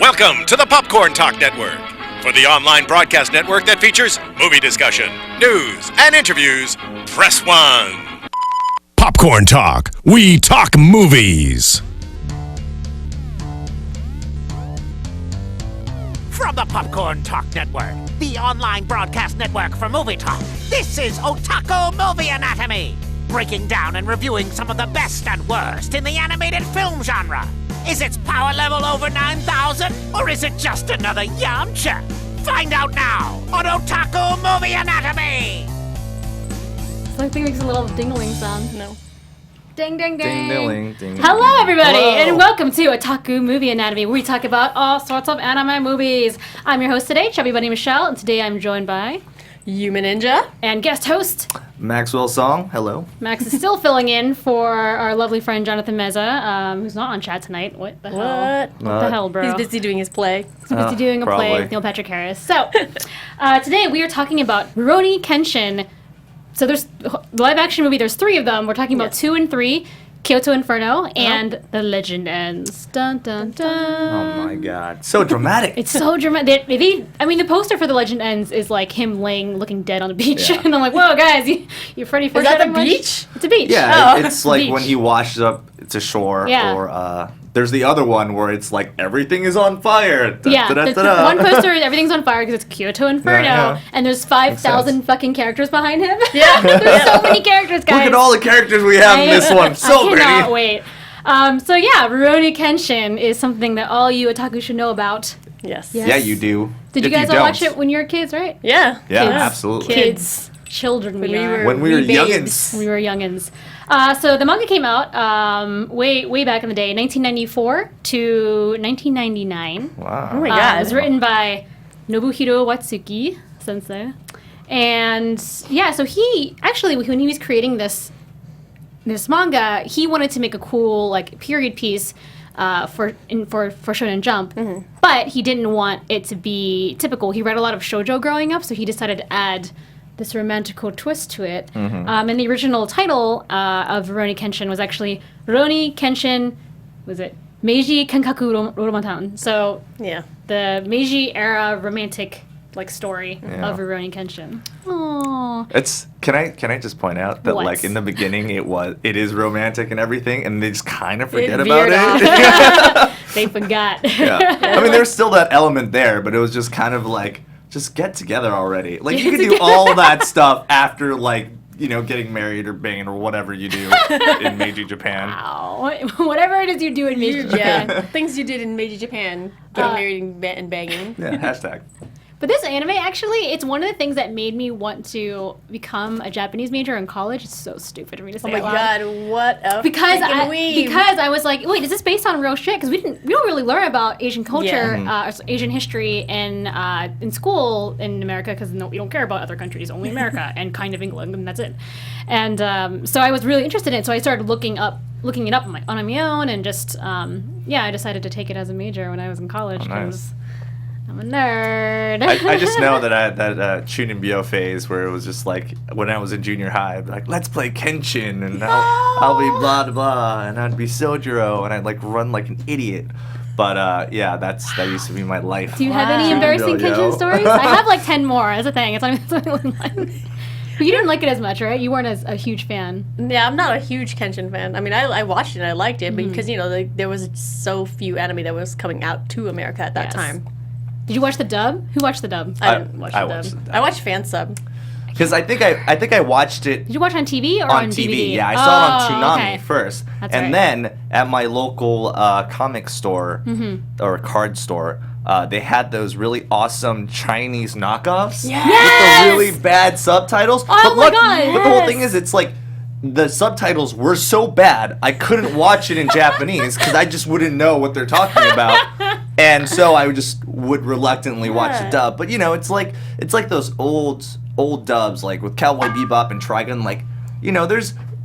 Welcome to the Popcorn Talk Network, for the online broadcast network that features movie discussion, news, and interviews. Press 1. Popcorn Talk. We talk movies. From the Popcorn Talk Network, the online broadcast network for movie talk, this is Otaku Movie Anatomy, breaking down and reviewing some of the best and worst in the animated film genre. Is its power level over 9,000, or is it just another Yamcha? Find out now on Otaku Movie Anatomy! So I think it makes a little ding-a-ling sound. No. Ding, ding, ding. Ding-a-ling, ding. Hello, everybody, Hello. and welcome to Otaku Movie Anatomy, where we talk about all sorts of anime movies. I'm your host today, ChubbyBunny Michelle, and today I'm joined by... Yume Ninja. And guest host... Maxwell Song, hello. Max is still filling in for our lovely friend Jonathan Meza, who's not on chat tonight. What the hell? What the hell, bro? He's busy doing his play. He's busy doing a play with Neil Patrick Harris. So, today we are talking about Rurouni Kenshin. So there's live action movie, there's 3 of them. We're talking about 2 and 3, Kyoto Inferno, and The Legend Ends. Dun, dun, dun. Oh my god. So dramatic. It's so dramatic. The poster for The Legend Ends is like him looking dead on the beach. Yeah. And I'm like, whoa, guys, you Freddy Is that the beach? It's a beach. Yeah, Oh. it's like Beach. when he washes up to shore, Yeah. or there's the other one where it's like everything is on fire. Da, Yeah, da, da, the da, da. one poster, everything's on fire because it's Kyoto Inferno, Yeah. and there's 5,000 sense. fucking characters behind him. Yeah. There's so many characters, guys. Look at all the characters we have in this one. So I cannot many. wait. Rurouni Kenshin is something that all you otaku should know about. Yes. Yes. Yeah, you do. Did you If guys all don't. watch it when you were kids, right? Yeah. Yeah, Kids. absolutely. Kids. Children When we we are. were- When we were We youngins. We were youngins. So the manga came out way back in the day, 1994 to 1999. Wow. Oh my god. It was written by Nobuhiro Watsuki sensei. And yeah, so he actually, when he was creating this manga, he wanted to make a cool like period piece for Shonen Jump, but he didn't want it to be typical. He read a lot of shoujo growing up, so he decided to add this romantical twist to it. And the original title of Rurouni Kenshin was actually Rurouni Kenshin, was it Meiji Kenkaku Romantan? So Yeah. the Meiji era romantic like story Yeah. of Rurouni Kenshin. Aww. It's can I just point out that What? like in the beginning it is romantic and everything, and they just kind of forget It about veered it. They forgot. Yeah. I mean, there's still that element there, but it was just kind of like, just get together already. Like, you Get can do all that stuff after, like, getting married or banging or whatever you do in Meiji Japan. Wow. Whatever it is you do in Meiji Japan. Yeah. Things you did in Meiji Japan. Getting married and banging. Yeah, hashtag. But this anime, actually, it's one of the things that made me want to become a Japanese major in college. It's so stupid for me to say Oh my out loud. god, what a Because freaking weeb. because I was like, wait, is this based on real shit? Because we don't really learn about Asian culture, Yeah. Asian history in school in America, because we don't care about other countries, only America and kind of England, and that's it. And so I was really interested in it, so I started looking it up on my own, and just I decided to take it as a major when I was in college Oh, nice. because I'm a nerd. I just know that I had that Chunin-bio phase where it was just like, when I was in junior high, I'd be like, let's play Kenshin, and I'll be blah, blah, blah, and I'd be Sojiro, and I'd like run like an idiot. But that used to be my life. Do you have any Wow. embarrassing Yo. Kenshin stories? I have like 10 more. That's the thing. It's only one. But you didn't like it as much, right? You weren't as a huge fan. Yeah, I'm not a huge Kenshin fan. I mean, I watched it and I liked it because, there was so few anime that was coming out to America at that Yes. time. Did you watch the dub? Who watched the dub? I didn't watch I the watched dub. the dub. I watched fan sub. Because I think I watched it Did you watch it on TV or on on TV. DVD? Yeah, I saw it on Oh, Toonami okay. first, That's and right. then at my local comic store or card store, they had those really awesome Chinese knockoffs with Yes! the really bad subtitles. Oh my God, But the whole yes! thing is, it's like the subtitles were so bad I couldn't watch it in Japanese because I just wouldn't know what they're talking about. And so I would reluctantly watch the dub. But it's like those old dubs, like with Cowboy Bebop and Trigun. Like,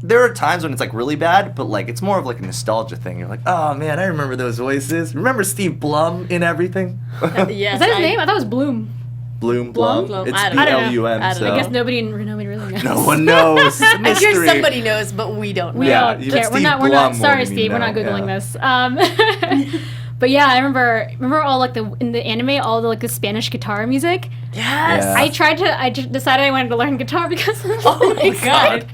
there are times when it's like really bad, but like it's more of like a nostalgia thing. You're like, oh man, I remember those voices. Remember Steve Blum in everything? Yes, Is that his name? I thought it was Bloom. Blum. Blum? It's I don't know. B-L-U-M. I don't So know. I guess nobody really knows. no one knows. It's a I'm mystery. sure somebody knows, but we don't know. We Yeah, don't even care. Steve We're not. Blum Sorry, wouldn't Steve. We're even not know, googling yeah. this. But yeah, I remember all like in the anime, all the like the Spanish guitar music. Yes. Yeah. I just decided I wanted to learn guitar because of Oh my god.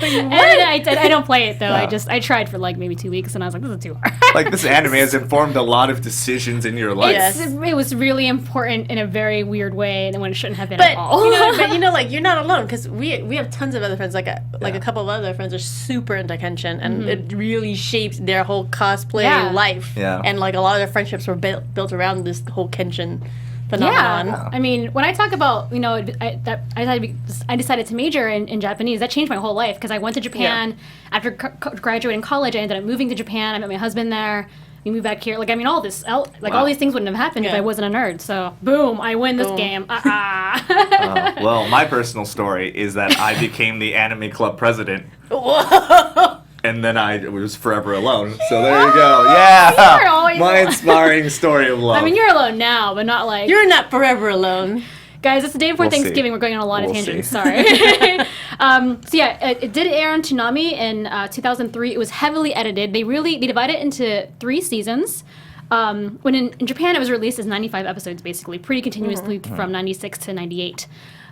and I don't play it though. No. I tried for like maybe 2 weeks and I was like, this is too hard. Like this anime has informed a lot of decisions in your life. Yes. It was really important in a very weird way, and when it shouldn't have been But at all. like you're not alone because we have tons of other friends. Like a couple of other friends are super into Kenshin, and it really shapes their whole cosplay Yeah. life. Yeah. And like a lot of their friendships were built around this whole Kenshin phenomenon. Yeah, I mean, when I talk about I decided to major in Japanese, that changed my whole life because I went to Japan after graduating college. I ended up moving to Japan. I met my husband there. We moved back here. Like, I mean, all these things wouldn't have happened if I wasn't a nerd. So, boom, I win this game. Well, my personal story is that I became the anime club president. Whoa. And then I was forever alone. So there you go. Yeah. You were always My alone. inspiring story of love. I mean, you're alone now, but not like... You're not forever alone. Guys, it's the day before We'll see. Thanksgiving. We're going on a lot of We'll tangents. see. Sorry. So yeah, it did air on Toonami in 2003. It was heavily edited. They divided it into 3 seasons. When in Japan, it was released as 95 episodes, basically, pretty continuously from 96 to 98.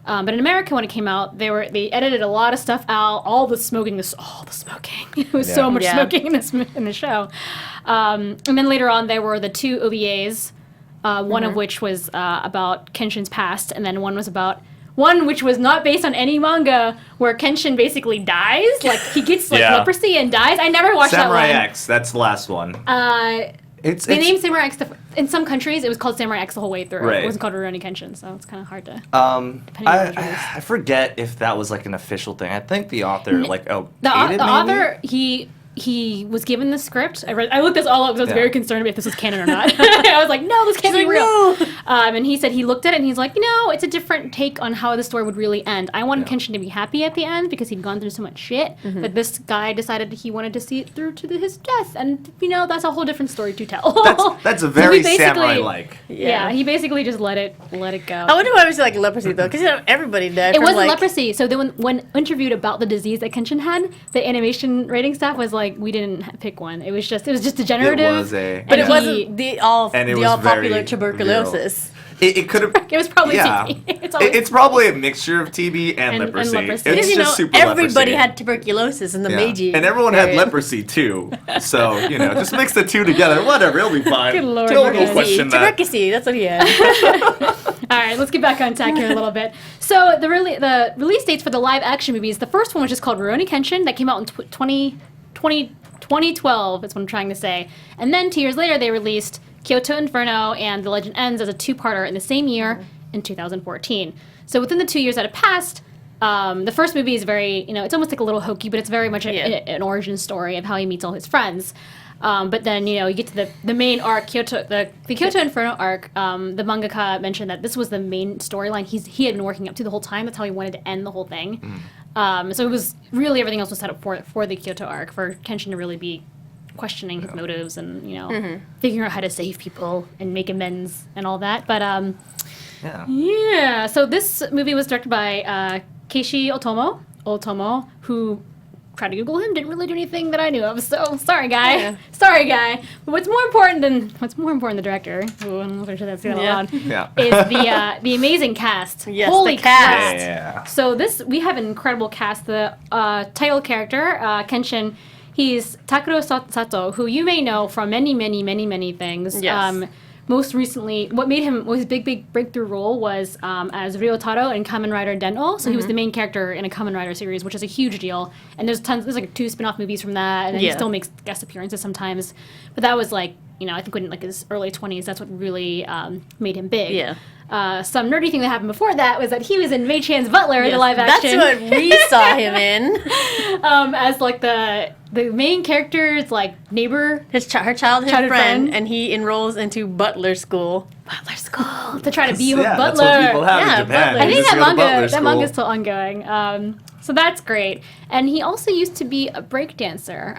But in America, when it came out, they edited a lot of stuff out. All the smoking. It was so much smoking in the show. And then later on, there were the 2 OVAs. One of which was about Kenshin's past, and then one which was not based on any manga, where Kenshin basically dies. Like, he gets leprosy and dies. I never watched Samurai that one. X, that's the last one. They named Samurai X, in some countries, it was called Samurai X the whole way through. Right. It wasn't called Rurouni Kenshin, so it's kind of hard to... depending on when it was released. I forget if that was like an official thing. I think the author The author, he was given the script. I looked this all up because I was very concerned about if this was canon or not. I was like, no, this can't be real. No. And he said he looked at it and he's like, it's a different take on how the story would really end. I wanted Kenshin to be happy at the end because he'd gone through so much shit. But this guy decided he wanted to see it through to his death. And, that's a whole different story to tell. That's a very he basically- samurai-like. Yeah, he basically just let it go. I wonder why it was like leprosy though, because everybody died. It from, wasn't like, leprosy. So then when interviewed about the disease that Kenshin had, the animation rating staff was like, we didn't pick one. It was just degenerative. It was But it he- wasn't the all was popular very tuberculosis. It could have. It was probably Yeah. TB. It's always It's probably a mixture of TB and leprosy. leprosy. It's Because just super everybody leprosy. had tuberculosis in the Yeah. Meiji. And everyone had period. leprosy too. So, just mix the 2 together. Whatever, it'll be fine. Good lord, Don't Tuberculosis. question that. Tuberculosis, that's what he had. All right, let's get back on track here a little bit. So the release dates for the live action movies, the first one was just called Rurouni Kenshin, that came out in 2012, is what I'm trying to say. And then 2 years later, they released Kyoto Inferno and The Legend Ends as a 2-parter in the same year in 2014. So within the 2 years that have passed, the first movie is very, it's almost like a little hokey, but it's very much an origin story of how he meets all his friends. But then, you get to the main arc, the Kyoto Inferno arc. The mangaka mentioned that this was the main storyline he had been working up to the whole time. That's how he wanted to end the whole thing. So it was really, everything else was set up for the Kyoto arc, for Kenshin to really be questioning his motives and, figuring out how to save people and make amends and all that. But, so this movie was directed by Keishi Ōtomo, who... tried to Google him, didn't really do anything that I knew of. So sorry, guy. Yeah. Sorry, guy. But what's more important than the director? Ooh, I'm not sure that's going on. Yeah. Is the amazing cast. Yes, Holy the cast. crap. Yeah. So we have an incredible cast. The title character, Kenshin, he's Takuro Sato, who you may know from many, many, many, many things. Yes. Most recently, what his big breakthrough role was as Ryotaro in Kamen Rider Den-O. So he was the main character in a Kamen Rider series, which is a huge deal. And there's like 2 spin-off movies from that, and then he still makes guest appearances sometimes. But that was like, I think when his early 20s, that's what really made him big. Yeah. Some nerdy thing that happened before that was that he was in Mei-chan's Butler, the live action. That's what we saw him in. As like the main character's like neighbor. Her childhood friend, friend. and he enrolls into butler school. Butler school to try to be a Yeah, butler. that's what people have Yeah, in Japan. butler. I They think just that go to butler school. manga's still ongoing. So that's great. And he also used to be a breakdancer.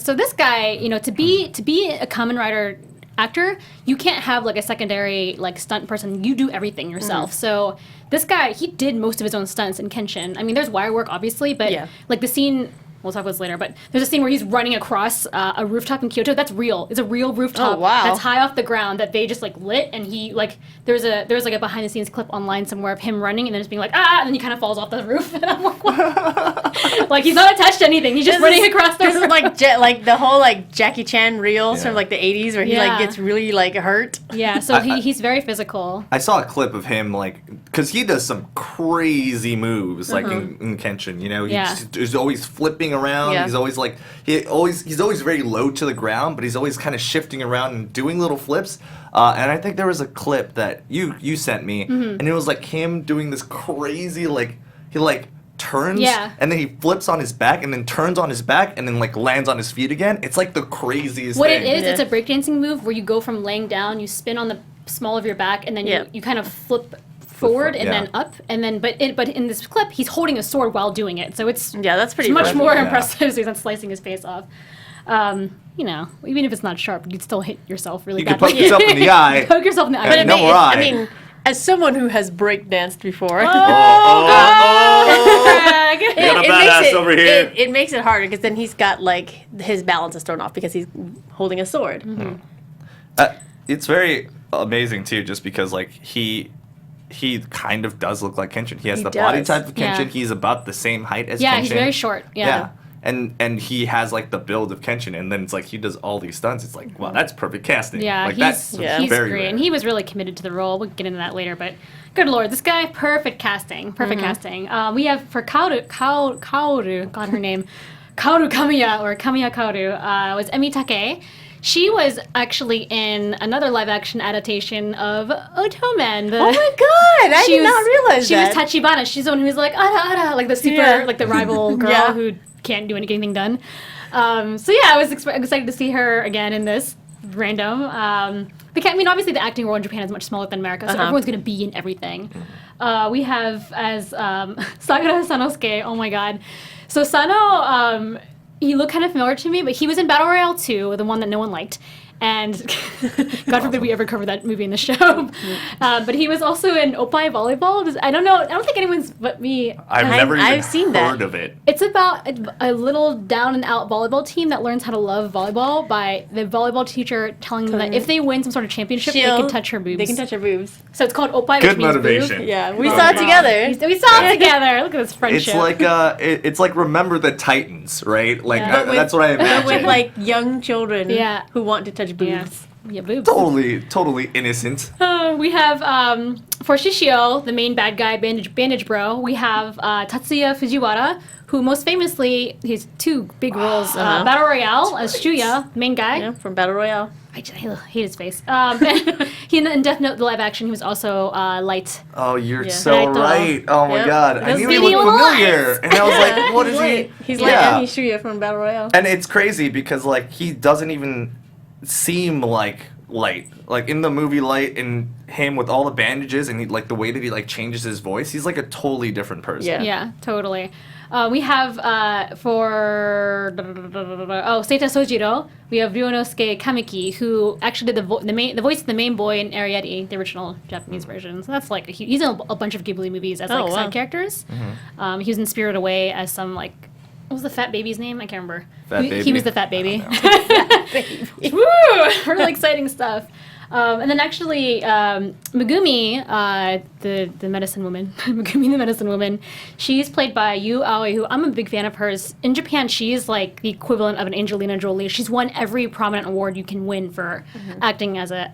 So this guy, to be a Kamen Rider actor, you can't have like a secondary like stunt person. You do everything yourself. So this guy, he did most of his own stunts in Kenshin. I mean, there's wire work obviously, but like the scene we'll talk about this later, but there's a scene where he's running across a rooftop in Kyoto. That's real. It's a real rooftop. Oh, wow. That's high off the ground that they just like lit, and he like there's like a behind the scenes clip online somewhere of him running and then just being like and then he kind of falls off the roof, and I'm like, what? Like he's not attached to anything. He's just running across the roof. This is like the whole like Jackie Chan reels from like the 80s where he like gets really like hurt. Yeah, so he's very physical. I saw a clip of him like because he does some crazy moves like in Kenshin. You know, he's always flipping around. Yeah. He's always like he's always very low to the ground, but he's always kind of shifting around and doing little flips. And I think there was a clip that you sent me, and it was like him doing this crazy like he like turns and then he flips on his back and then turns on his back and then like lands on his feet again. It's like the craziest What thing. it is, it's a breakdancing move where you go from laying down, you spin on the small of your back, and then you kind of flip forward and then up, and then but in this clip he's holding a sword while doing it, so it's that's pretty much impressive. more impressive. So he's not slicing his face off. You know, even if it's not sharp, you'd still hit yourself really You could badly. poke yourself in the eye. Poke yourself in the eye. But No more eye. I mean, as someone who has breakdanced before, Brag. You got a badass over here. It makes it harder because then he's got like his balance is thrown off because he's holding a sword. It's very amazing too, just because like he kind of does look like Kenshin. He has the body does. type of Kenshin. Yeah. He's about the same height as Kenshin. Yeah, he's very short. Yeah. And he has like the build of Kenshin, and then it's like he does all these stunts. It's like, wow, that's perfect casting. Yeah, like he's very great, rare. and he was really committed to the role. We'll get into that later, but good lord, this guy, perfect casting, casting. We have for Kaoru, God, her name, Kaoru Kamiya or Kamiya Kaoru was Emi Take. She was actually in another live-action adaptation of Otomen. Oh my god, I did not realize she that. was Tachibana. She's the one who's like ara, like the super, like the rival girl who can't do anything done. So yeah, I was excited to see her again in this random. Because, I mean, obviously the acting world in Japan is much smaller than America, so everyone's going to be in everything. We have as Sagara Sanosuke. Oh my god. So Sano, he looked kind of familiar to me, but he was in Battle Royale 2, the one that no one liked. And God forbid we ever cover that movie in the show. But he was also in Oppai Volleyball. I don't know. I don't think anyone's but me. I've never even seen that. heard of it. It's about a little down and out volleyball team that learns how to love volleyball by the volleyball teacher telling them that if they win some sort of championship, they can touch her boobs. They can touch her boobs. So it's called Oppai, Good which means motivation. boob. Yeah, we saw it together. We saw it together. Look at this friendship. It's like Remember the Titans, right? Like Yeah. that's what I imagine. With like young children Yeah. who want to touch boobs. Yeah, boobs. totally innocent. We have for Shishio, the main bad guy, Bandage Bro. We have Tatsuya Fujiwara, who most famously he has two big roles: Battle Royale as Shuya, main guy. Yeah, from Battle Royale. I hate his face. He in Death Note, the live action, he was also Light. Oh, you're Yeah. so right. Oh my Yep. god, I Those knew he video looked familiar, and I was like, what is he? He's like Emi Shuya from Battle Royale. And it's crazy because like he doesn't even seem like Light. Like in the movie Light, and him with all the bandages and like the way that he like changes his voice, he's like a totally different person. Yeah. Yeah, totally. We have for Seita Sojiro, we have Ryunosuke Kamiki, who actually did the voice of the main boy in Ariete, the original Japanese version. So that's like he's in a bunch of Ghibli movies as like side characters. He was in Spirited Away as some like. What was the fat baby's name? I can't remember. He was the fat baby. Woo! Really exciting stuff. And then actually, Megumi, the medicine woman, Megumi the medicine woman, she's played by Yu Aoi, who I'm a big fan of hers. In Japan, she's like the equivalent of an Angelina Jolie. She's won every prominent award you can win for acting as a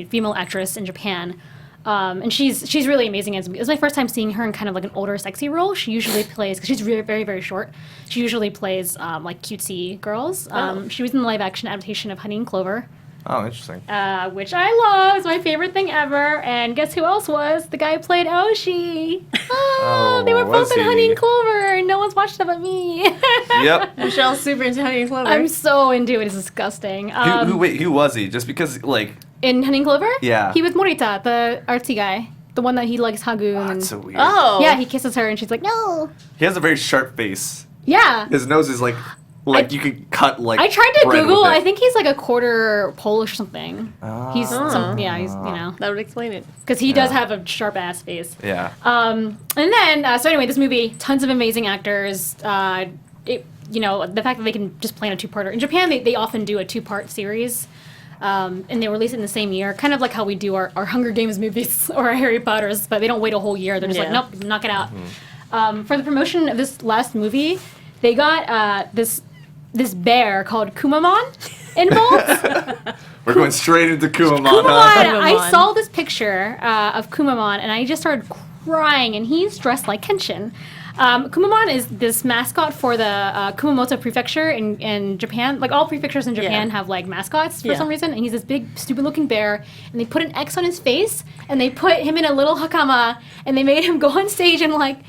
female actress in Japan. And she's really amazing. It was my first time seeing her in kind of like an older, sexy role. She usually plays, because she's very, very, very short, she usually plays like cutesy girls. She was in the live-action adaptation of Honey and Clover. Oh, interesting. Which I love. It's my favorite thing ever. And guess who else was? The guy who played Oshi. They were both in Honey and Clover, and no one's watched them but me. Yep. Michelle's super into Honey and Clover. I'm so into it. It's disgusting. Who was he? Just because like. In Honey and Clover? Yeah. He was Morita, the artsy guy. The one that he likes Hagu. Oh, and that's so weird. Oh. yeah, he kisses her and she's like, no. He has a very sharp face. Yeah. His nose is like you could cut like. I tried to bread Google. with it. I think he's like a quarter Polish or something. He's he's That would explain it. because he does have a sharp ass face. Yeah. And then so anyway, this movie, tons of amazing actors. you know, the fact that they can just plan a two-parter. In Japan, they often do a two-part series, and they release it in the same year, kind of like how we do our Hunger Games movies or our Harry Potters, but they don't wait a whole year. They're just like, nope, knock it out. For the promotion of this last movie, they got this bear called Kumamon involved. We're going straight into Kumamon. Kumamon. I saw this picture of Kumamon, and I just started crying, and he's dressed like Kenshin. Kumamon is this mascot for the Kumamoto prefecture in Japan. Like, all prefectures in Japan have, like, mascots for some reason, and he's this big, stupid-looking bear, and they put an X on his face, and they put him in a little hakama, and they made him go on stage and, like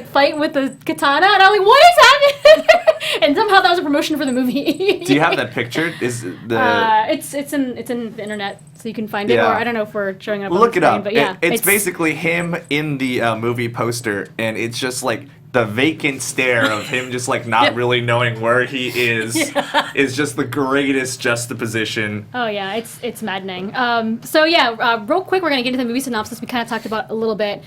fight with the katana, and I was like, what is happening? And somehow that was a promotion for the movie. Do you have that picture? Is the it's in the internet, so you can find it. Or I don't know if we're showing it up. Look on the it screen, up. But yeah, it's basically him in the movie poster, and it's just like the vacant stare of him just like not really knowing where he is just the greatest juxtaposition. Oh yeah, it's maddening. Real quick, we're gonna get into the movie synopsis. We kind of talked about a little bit.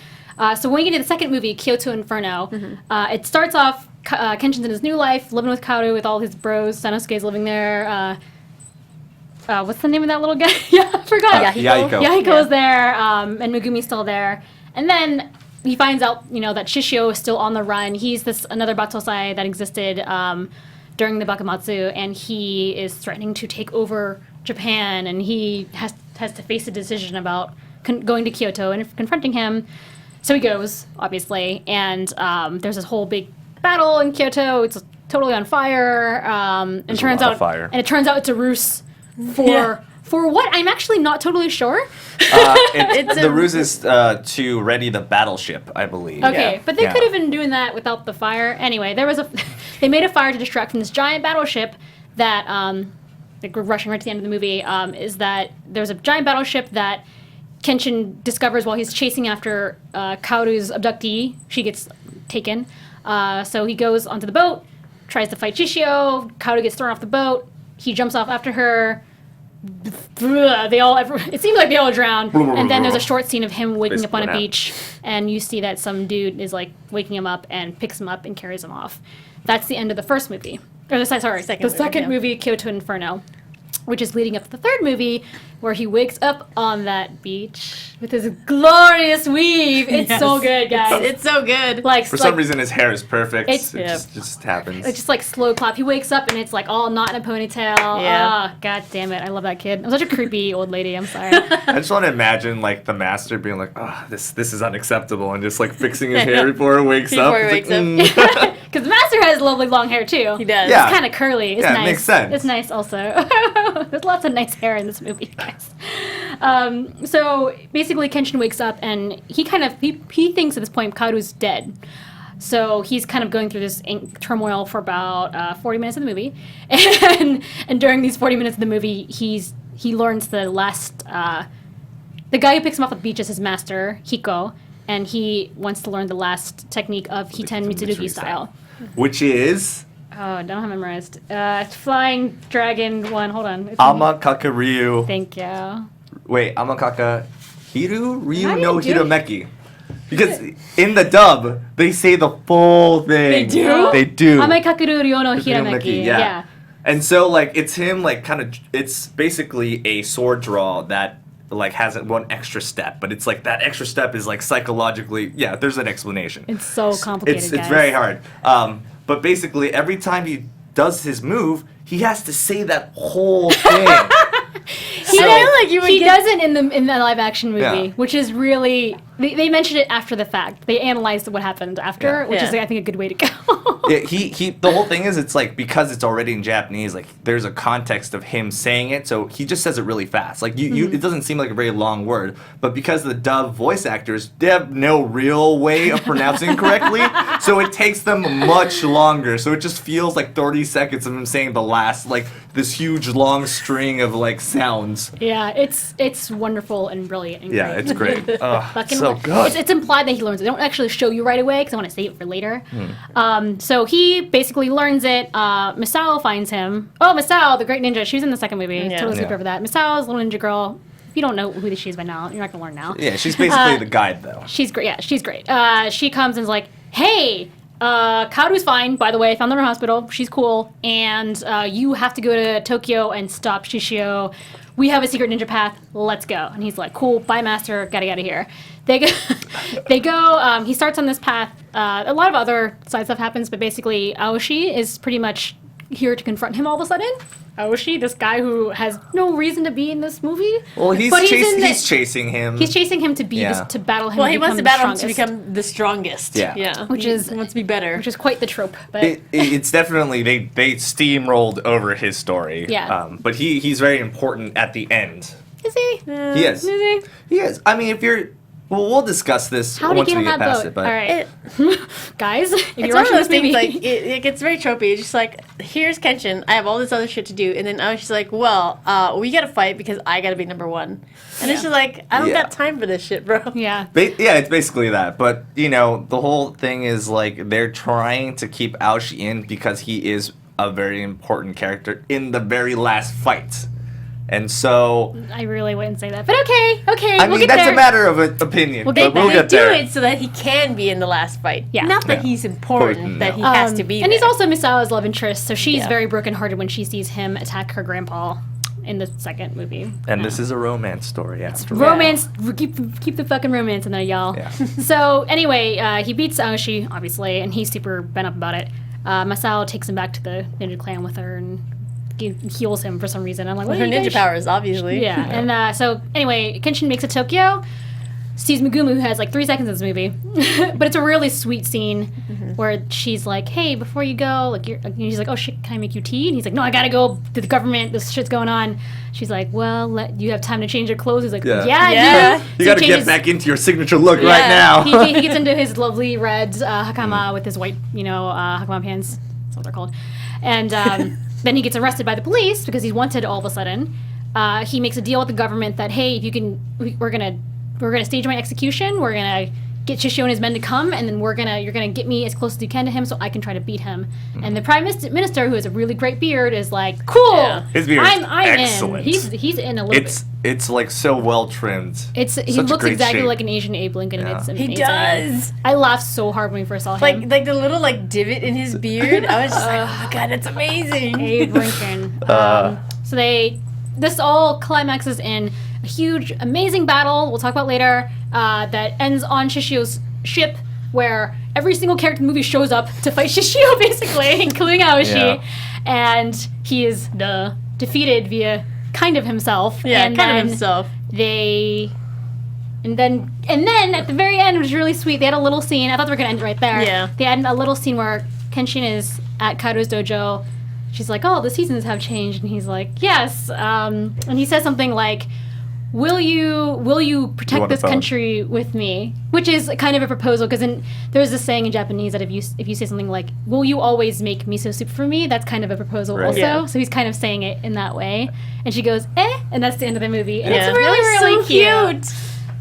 So when you get to the second movie, Kyoto Inferno, it starts off Kenshin's in his new life, living with Kaoru with all his bros. Sanosuke's living there. What's the name of that little guy? I forgot. Yahiko. Yahiko's there, and Megumi's still there. And then he finds out, you know, that Shishio is still on the run. He's another Batosai that existed during the Bakumatsu, and he is threatening to take over Japan, and he has to face a decision about going to Kyoto and confronting him. So he goes, obviously, and there's this whole big battle in Kyoto. It's totally on fire. And it turns out it's a ruse for what? I'm actually not totally sure. The ruse is to ready the battleship, I believe. Okay, but they could have been doing that without the fire. Anyway, they made a fire to distract from this giant battleship that, like we're rushing right to the end of the movie, is that there's a giant battleship that Kenshin discovers while he's chasing after Kaoru's abductee. She gets taken. So he goes onto the boat, tries to fight Shishio. Kaoru gets thrown off the boat. He jumps off after her. It seems like they all drown. And then there's a short scene of him waking up on a beach, and you see that some dude is like waking him up and picks him up and carries him off. That's the end of the first movie. Or the second movie, Kyoto Inferno, which is leading up to the third movie, where he wakes up on that beach with his glorious weave. It's so good, guys. It's so good. For some reason, his hair is perfect. It just happens. It's just like slow clap. He wakes up and it's like all knot in a ponytail. Yeah. Oh, god damn it. I love that kid. I'm such a creepy old lady. I'm sorry. I just want to imagine like the master being like, oh, this is unacceptable, and just like fixing his hair before he wakes up. Because the master has lovely long hair too. He does. Yeah. It's kind of curly. It's nice. It makes sense. It's nice also. There's lots of nice hair in this movie, guys. So basically, Kenshin wakes up and he thinks at this point Kaoru's dead. So he's kind of going through this turmoil for about 40 minutes of the movie, and during these 40 minutes of the movie, he learns the last. The guy who picks him up at the beach is his master, Hiko, and he wants to learn the last technique of Hiten Mitsurugi style. Which is? Oh, I don't have memorized. Flying Dragon 1, hold on. Amakaka Ryu. Thank you. Wait, Amakaka Hiru? Ryu no Hiromeki. Because in the dub, they say the full thing. They do. Amekakuru Ryu no Hiromeki. Yeah. And so, like, it's him, like, kind of, it's basically a sword draw that like has one extra step, but it's like that extra step is like psychologically, there's an explanation. It's so complicated, It's very hard. But basically every time he does his move, he has to say that whole thing. He doesn't in the live action movie, which is really they mentioned it after the fact. They analyzed what happened after, which is I think a good way to go. The whole thing is it's like because it's already in Japanese, like there's a context of him saying it, so he just says it really fast. Like it doesn't seem like a very long word, but because the dub voice actors, they have no real way of pronouncing it correctly, so it takes them much longer. So it just feels like 30 seconds of him saying the last like this huge long string of like sounds. Yeah, it's wonderful and brilliant and great. It's great. So good. It's implied that he learns it. They don't actually show you right away because I want to save it for later. So he basically learns it. Misao finds him. Oh, Misao, the great ninja. She was in the second movie. Totally skipped over that. Misao's little ninja girl. If you don't know who she is by now, you're not going to learn now. Yeah, she's basically the guide, though. She's great. Yeah, she's great. She comes and is like, hey, Kaoru's fine, by the way. I found her in the hospital. She's cool. And you have to go to Tokyo and stop Shishio. We have a secret ninja path. Let's go. And he's like, cool, bye, master. Gotta get out of here. They go, he starts on this path. A lot of other side stuff happens, but basically Aoshi is pretty much here to confront him all of a sudden. Aoshi, this guy who has no reason to be in this movie. Well, he's chasing him. He's chasing him to be to battle him. Well, to he wants to become battle the him to become the strongest. Yeah. Which he is wants to be better. Which is quite the trope. But It's definitely they steamrolled over his story. Yeah. But he's very important at the end. is he? He is. Is he? He is. I mean, if you're, we'll discuss this How did once he we get on get that past boat? it. But All right, guys, if It's you're one of watching those this movie, things, like, it gets very tropey. It's just like, here's Kenshin, I have all this other shit to do, and then I was just like, well, we gotta fight because I gotta be number one. And it's just like, I don't got time for this shit, bro. yeah. Yeah, it's basically that. But, you know, the whole thing is, like, they're trying to keep Aoshi in because he is a very important character in the very last fight. And so... I really wouldn't say that, but okay, I we'll mean, get that's there. a matter of opinion, We'll get but we'll there. get Do there. it so that he can be in the last fight. Yeah. Not that Yeah. he's important, Important, that he no. has to be And he's there. also Misawa's love interest, so she's Yeah. very brokenhearted when she sees him attack her grandpa in the second movie. And this is a romance story after all. Romance, keep the fucking romance in there, y'all. Yeah. So anyway, he beats Aoshi, obviously, and he's super bent up about it. Masao takes him back to the ninja clan with her and heals him for some reason. I'm like, what Her are you ninja guys- powers, obviously. Yeah, and so anyway, Kenshin makes it to Tokyo, sees Megumi, who has like 3 seconds in this movie, but it's a really sweet scene where she's like, "Hey, before you go, like," and he's like, "Oh shit, can I make you tea?" And he's like, "No, I gotta go to the government. This shit's going on." She's like, "Well, you have time to change your clothes." He's like, Yeah. "Yeah, I Yeah. do." You So gotta he get changes- back into your signature look right now. he gets into his lovely red hakama with his white, hakama pants. That's what they're called. And then he gets arrested by the police because he's wanted all of a sudden. He makes a deal with the government that, hey, if you can, we're gonna stage my execution. We're gonna get Shishio and his men to come, and then you're gonna get me as close as you can to him, so I can try to beat him. And the prime minister, who has a really great beard, is like, cool. Yeah. His beard is I'm excellent. in. He's in a little bit. It's like so well trimmed. He Such a looks great exactly shape. like an Asian Abe Lincoln, and Yeah. it's He amazing. does. I laughed so hard when we first saw him. Like the little like divot in his beard. I was just like, oh my god, that's amazing. Abe Lincoln. So this all climaxes in a huge, amazing battle. We'll talk about later. That ends on Shishio's ship, where every single character in the movie shows up to fight Shishio, basically, including Aoshi, Yeah. and he is defeated via kind of himself. Yeah, and kind then of himself. And then at the very end, it was really sweet. They had a little scene. I thought they were gonna end right there. Yeah. They had a little scene where Kenshin is at Kaoru's dojo. She's like, "Oh, the seasons have changed," and he's like, "Yes." And he says something like, "Will you protect want a this phone? country with me?" Which is kind of a proposal, because there's this saying in Japanese that if you say something like, "Will you always make miso soup for me?" That's kind of a proposal Right. also. Yeah. So he's kind of saying it in that way. And she goes, "Eh," and that's the end of the movie. And Yeah. it's really, That was really so cute. cute.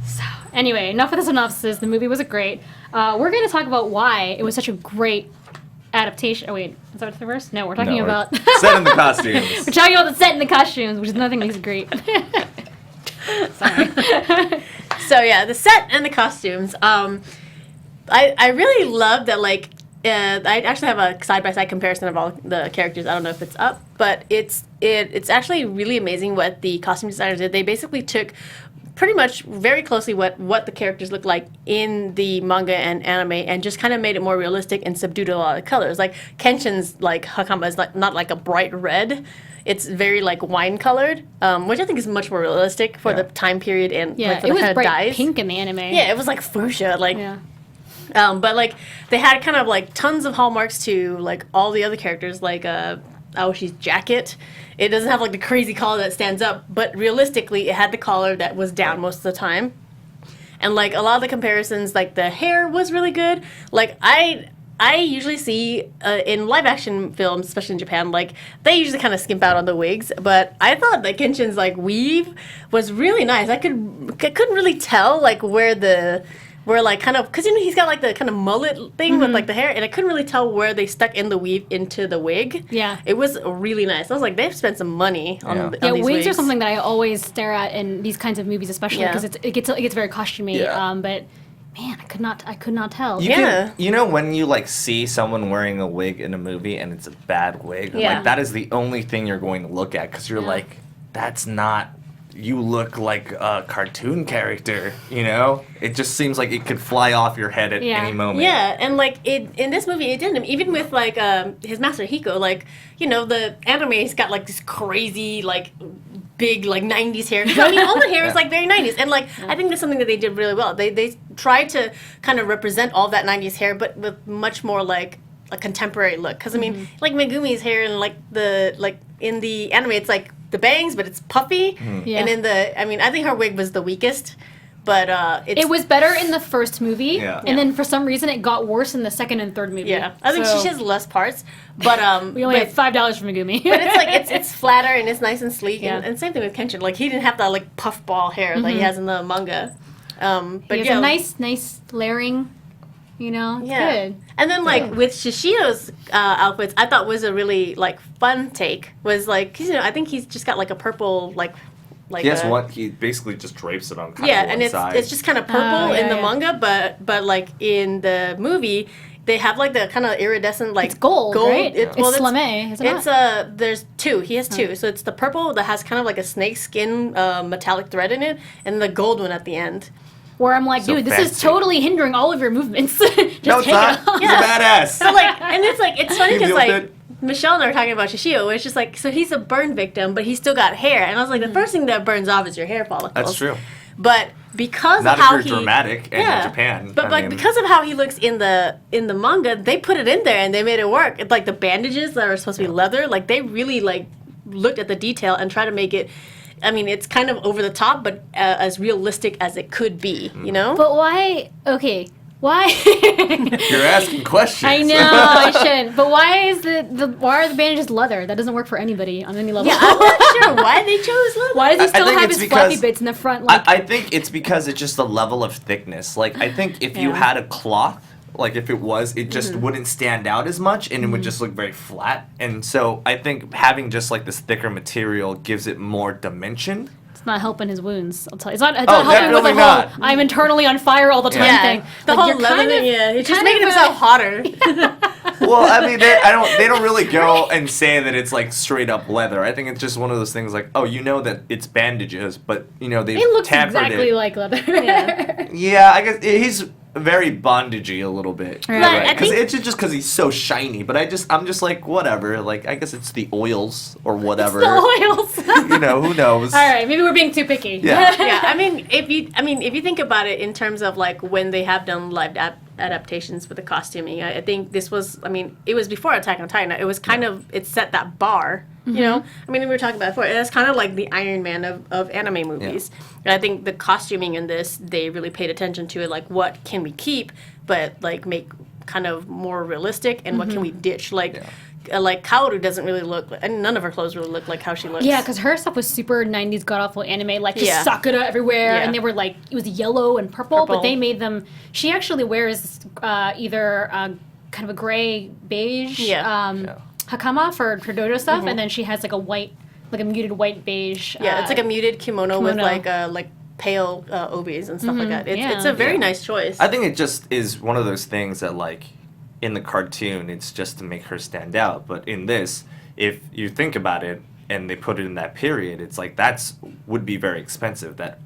So anyway, enough of the synopsis. The movie was great. We're going to talk about why it was such a great adaptation. Oh wait, is that the first? No, we're talking about Set in the costumes. we're talking about the set and the costumes, which is nothing makes it great. Sorry. So yeah, the set and the costumes. I really love that. Like, I actually have a side by side comparison of all the characters. I don't know if it's up, but it's actually really amazing what the costume designers did. They basically took pretty much very closely what the characters look like in the manga and anime, and just kind of made it more realistic and subdued a lot of colors. Like Kenshin's like hakama is not like a bright red. It's very like wine colored, which I think is much more realistic for Yeah. the time period and Yeah, like for it the was kind of bright dyes. pink in the anime. Yeah, it was like fuchsia, like. Yeah. But like they had kind of like tons of hallmarks to like all the other characters, like Aoshi's jacket. It doesn't have like the crazy collar that stands up, but realistically, it had the collar that was down most of the time. And like a lot of the comparisons, like the hair was really good. Like I usually see in live action films, especially in Japan, like they usually kind of skimp out on the wigs. But I thought that Kenshin's like weave was really nice. I couldn't really tell like where like kind of, because he's got like the kind of mullet thing with like the hair, and I couldn't really tell where they stuck in the weave into the wig. Yeah. It was really nice. I was like, they've spent some money on, Yeah. on Yeah, these wigs are something that I always stare at in these kinds of movies, especially Yeah. because it gets very costumey. Yeah. But man, I could not tell. Yeah. You know when you like see someone wearing a wig in a movie and it's a bad wig, Yeah. like that is the only thing you're going to look at because you're like, that's not. You look like a cartoon character, you know? It just seems like it could fly off your head at any moment. Yeah, and like in this movie, it didn't. Even with like his master Hiko, like the anime's got like this crazy like big like 90s hair. I mean, all the hair is like very 90s, and like I think that's something that they did really well. They tried to kind of represent all that 90s hair, but with much more like a contemporary look. Because I mean, like Megumi's hair and like in the anime, it's like the bangs, but it's puffy. Yeah. And in I think her wig was the weakest, but it was better in the first movie, Yeah. and then for some reason it got worse in the second and third movie. yeah. I think So she has less parts, but we only have $5 for Megumi. but it's like it's flatter and it's nice and sleek, Yeah. and same thing with Kenshin. Like he didn't have that like puff ball hair that he has in the manga. But he has yeah, a nice layering. It's good. And then like with Shishio's outfits, I thought was a really like fun take. Was like I think he's just got like a purple like He has one. He basically just drapes it on kind yeah, of one and side. it's just kind of purple in the manga, but like in the movie. They have like the kind of iridescent like It's gold, right? It's well, Slame, isn't it? It's there's two. He has two. So it's the purple that has kind of like a snake skin metallic thread in it, and the gold one at the end. Where I'm like, So dude, this is fancy. totally hindering all of your movements. Just no, take it's not. it off. He's a badass. So like, and it's funny He because built like it. Michelle and I were talking about Shishio, where it's just like, so he's a burn victim, but he's still got hair, and I was like, the first thing that burns off is your hair follicles. That's true. But because Not of how if you're dramatic and in Japan. But I like mean, because of how he looks in the manga, they put it in there and they made it work. It's like the bandages that are supposed to be leather, like they really like looked at the detail and tried to make it. I mean, it's kind of over the top, but as realistic as it could be, you know? But why? Okay, why? you're asking questions. I know I shouldn't. But why is why are the bandages leather? That doesn't work for anybody on any level. Yeah, I'm not sure why they chose leather. Why does he still think have it's his floppy because- bits in the front? Like, I think it's because it's just the level of thickness. Like, I think if you Yeah. had a cloth, like if it just wouldn't stand out as much and it would just look very flat. And so I think having just like this thicker material gives it more dimension. it's not helping his wounds. I'll tell you, it's not Oh, helping with the definitely whole not. I'm internally on fire all the time Yeah, thing. the Like, whole you're leather kind thing, of- yeah, it's just kind making of himself hotter. Well, I mean, they don't really go and say that it's like straight up leather. I think it's just one of those things like, oh, you know that it's bandages, but you know they've It looks tampered exactly it. like leather. Yeah. Yeah, I guess he's very bondagey a little bit. Right. I Because think- it's just because he's so shiny. But I'm just like whatever. Like I guess it's the oils or whatever. The oils. You know, who knows? All right, maybe we're being too picky. Yeah. Yeah, I mean, if you think about it in terms of like when they have done live adaptations with the costuming, I think this was. I mean, it was before Attack on Titan. It was kind of it set that bar. You know, I mean, we were talking about it before. It's kind of like the Iron Man of anime movies. And I think the costuming in this, they really paid attention to it. Like, what can we keep, but like make kind of more realistic, and what can we ditch? Like Kaoru doesn't really look, and none of her clothes really look like how she looks. Yeah, because her stuff was super 90s god awful anime, like just Yeah. Sakura everywhere, Yeah. and they were like, it was yellow and purple, Purple. but they made them, she actually wears either kind of a gray beige hakama for her dojo stuff, and then she has like a white, like a muted white beige. Yeah, it's like a muted kimono with kimono. like pale obis and stuff like that. It's, yeah. it's a very nice choice. I think it just is one of those things that like in the cartoon, it's just to make her stand out. But in this, if you think about it, and they put it in that period, it's like would be very expensive. That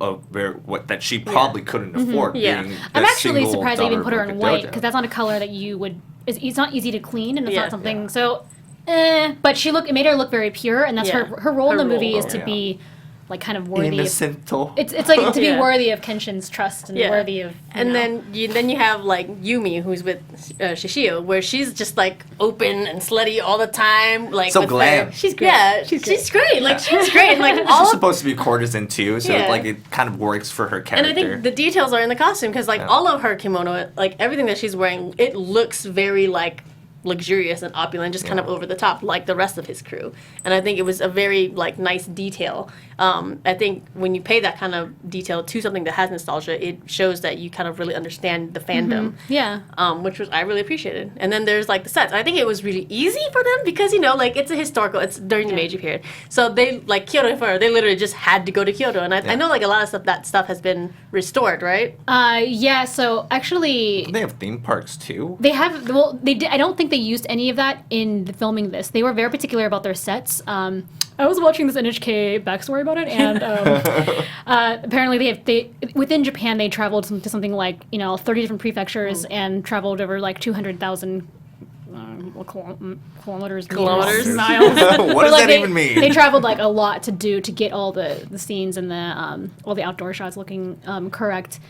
she probably couldn't afford. Yeah. Being I'm the actually single surprised they even daughter put her of in a white, dojo. because that's not a color that you would, it's not easy to clean, and it's Yeah. not something, so, but it made her look very pure, and that's Yeah. her role in Her the movie role, is to yeah. be like kind of worthy of, Innocent. it's like to be Yeah. worthy of Kenshin's trust and Yeah. worthy of, and then you have like Yume, who's with Shishio, where she's just like open and slutty all the time. Like So with glam. her- She's great. Yeah, she's great. Like she's great. And, like all She's of supposed to be a courtesan too, so Yeah. like it kind of works for her and character. I think the details are in the costume because like all of her kimono, like everything that she's wearing, it looks very like luxurious and opulent, just kind of over the top, like the rest of his crew. And I think it was a very like nice detail. I think when you pay that kind of detail to something that has nostalgia, it shows that you kind of really understand the fandom. Yeah. Which was I really appreciated. And then there's like the sets. I think it was really easy for them because like it's a historical. It's during the Meiji period, so they like Kyoto Inferno. They literally just had to go to Kyoto, and I know like a lot of that stuff has been restored, right? Yeah. So actually, They have theme parks too. they have. Well, they did. I don't think they used any of that in the filming this. They were very particular about their sets. I was watching this NHK backstory about it, and apparently they within Japan they traveled to something like 30 different prefectures and traveled over like 200,000 kilometers, Kilometers? meters, miles. What does Like, that even mean? They traveled like a lot to get all the scenes and the all the outdoor shots looking correct.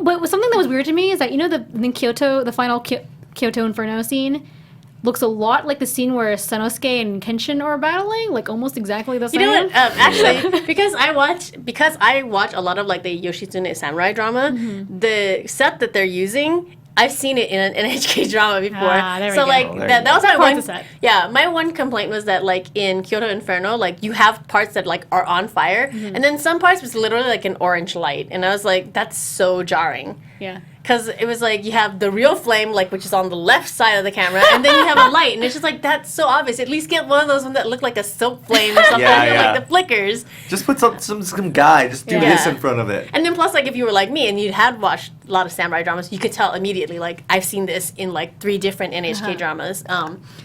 But something that was weird to me is that the final Kyoto Inferno scene looks a lot like the scene where Sanosuke and Kenshin are battling, like almost exactly the same. You know what? Actually, because I watch a lot of like the Yoshitsune samurai drama, the set that they're using, I've seen it in an NHK drama before. There we so go. like Oh, there that you go. was my Quite the one. set. Yeah, my one complaint was that like in Kyoto Inferno, like you have parts that like are on fire, and then some parts was literally like an orange light, and I was like, that's so jarring. Yeah. Because it was like you have the real flame, like which is on the left side of the camera, and then you have a light, and it's just like that's so obvious. At least get one of those ones that look like a silk flame or something, like the flickers. Just put some guy, just do Yeah. this in front of it. And then plus, like if you were like me and you had watched a lot of samurai dramas, you could tell immediately, like I've seen this in like 3 different NHK dramas.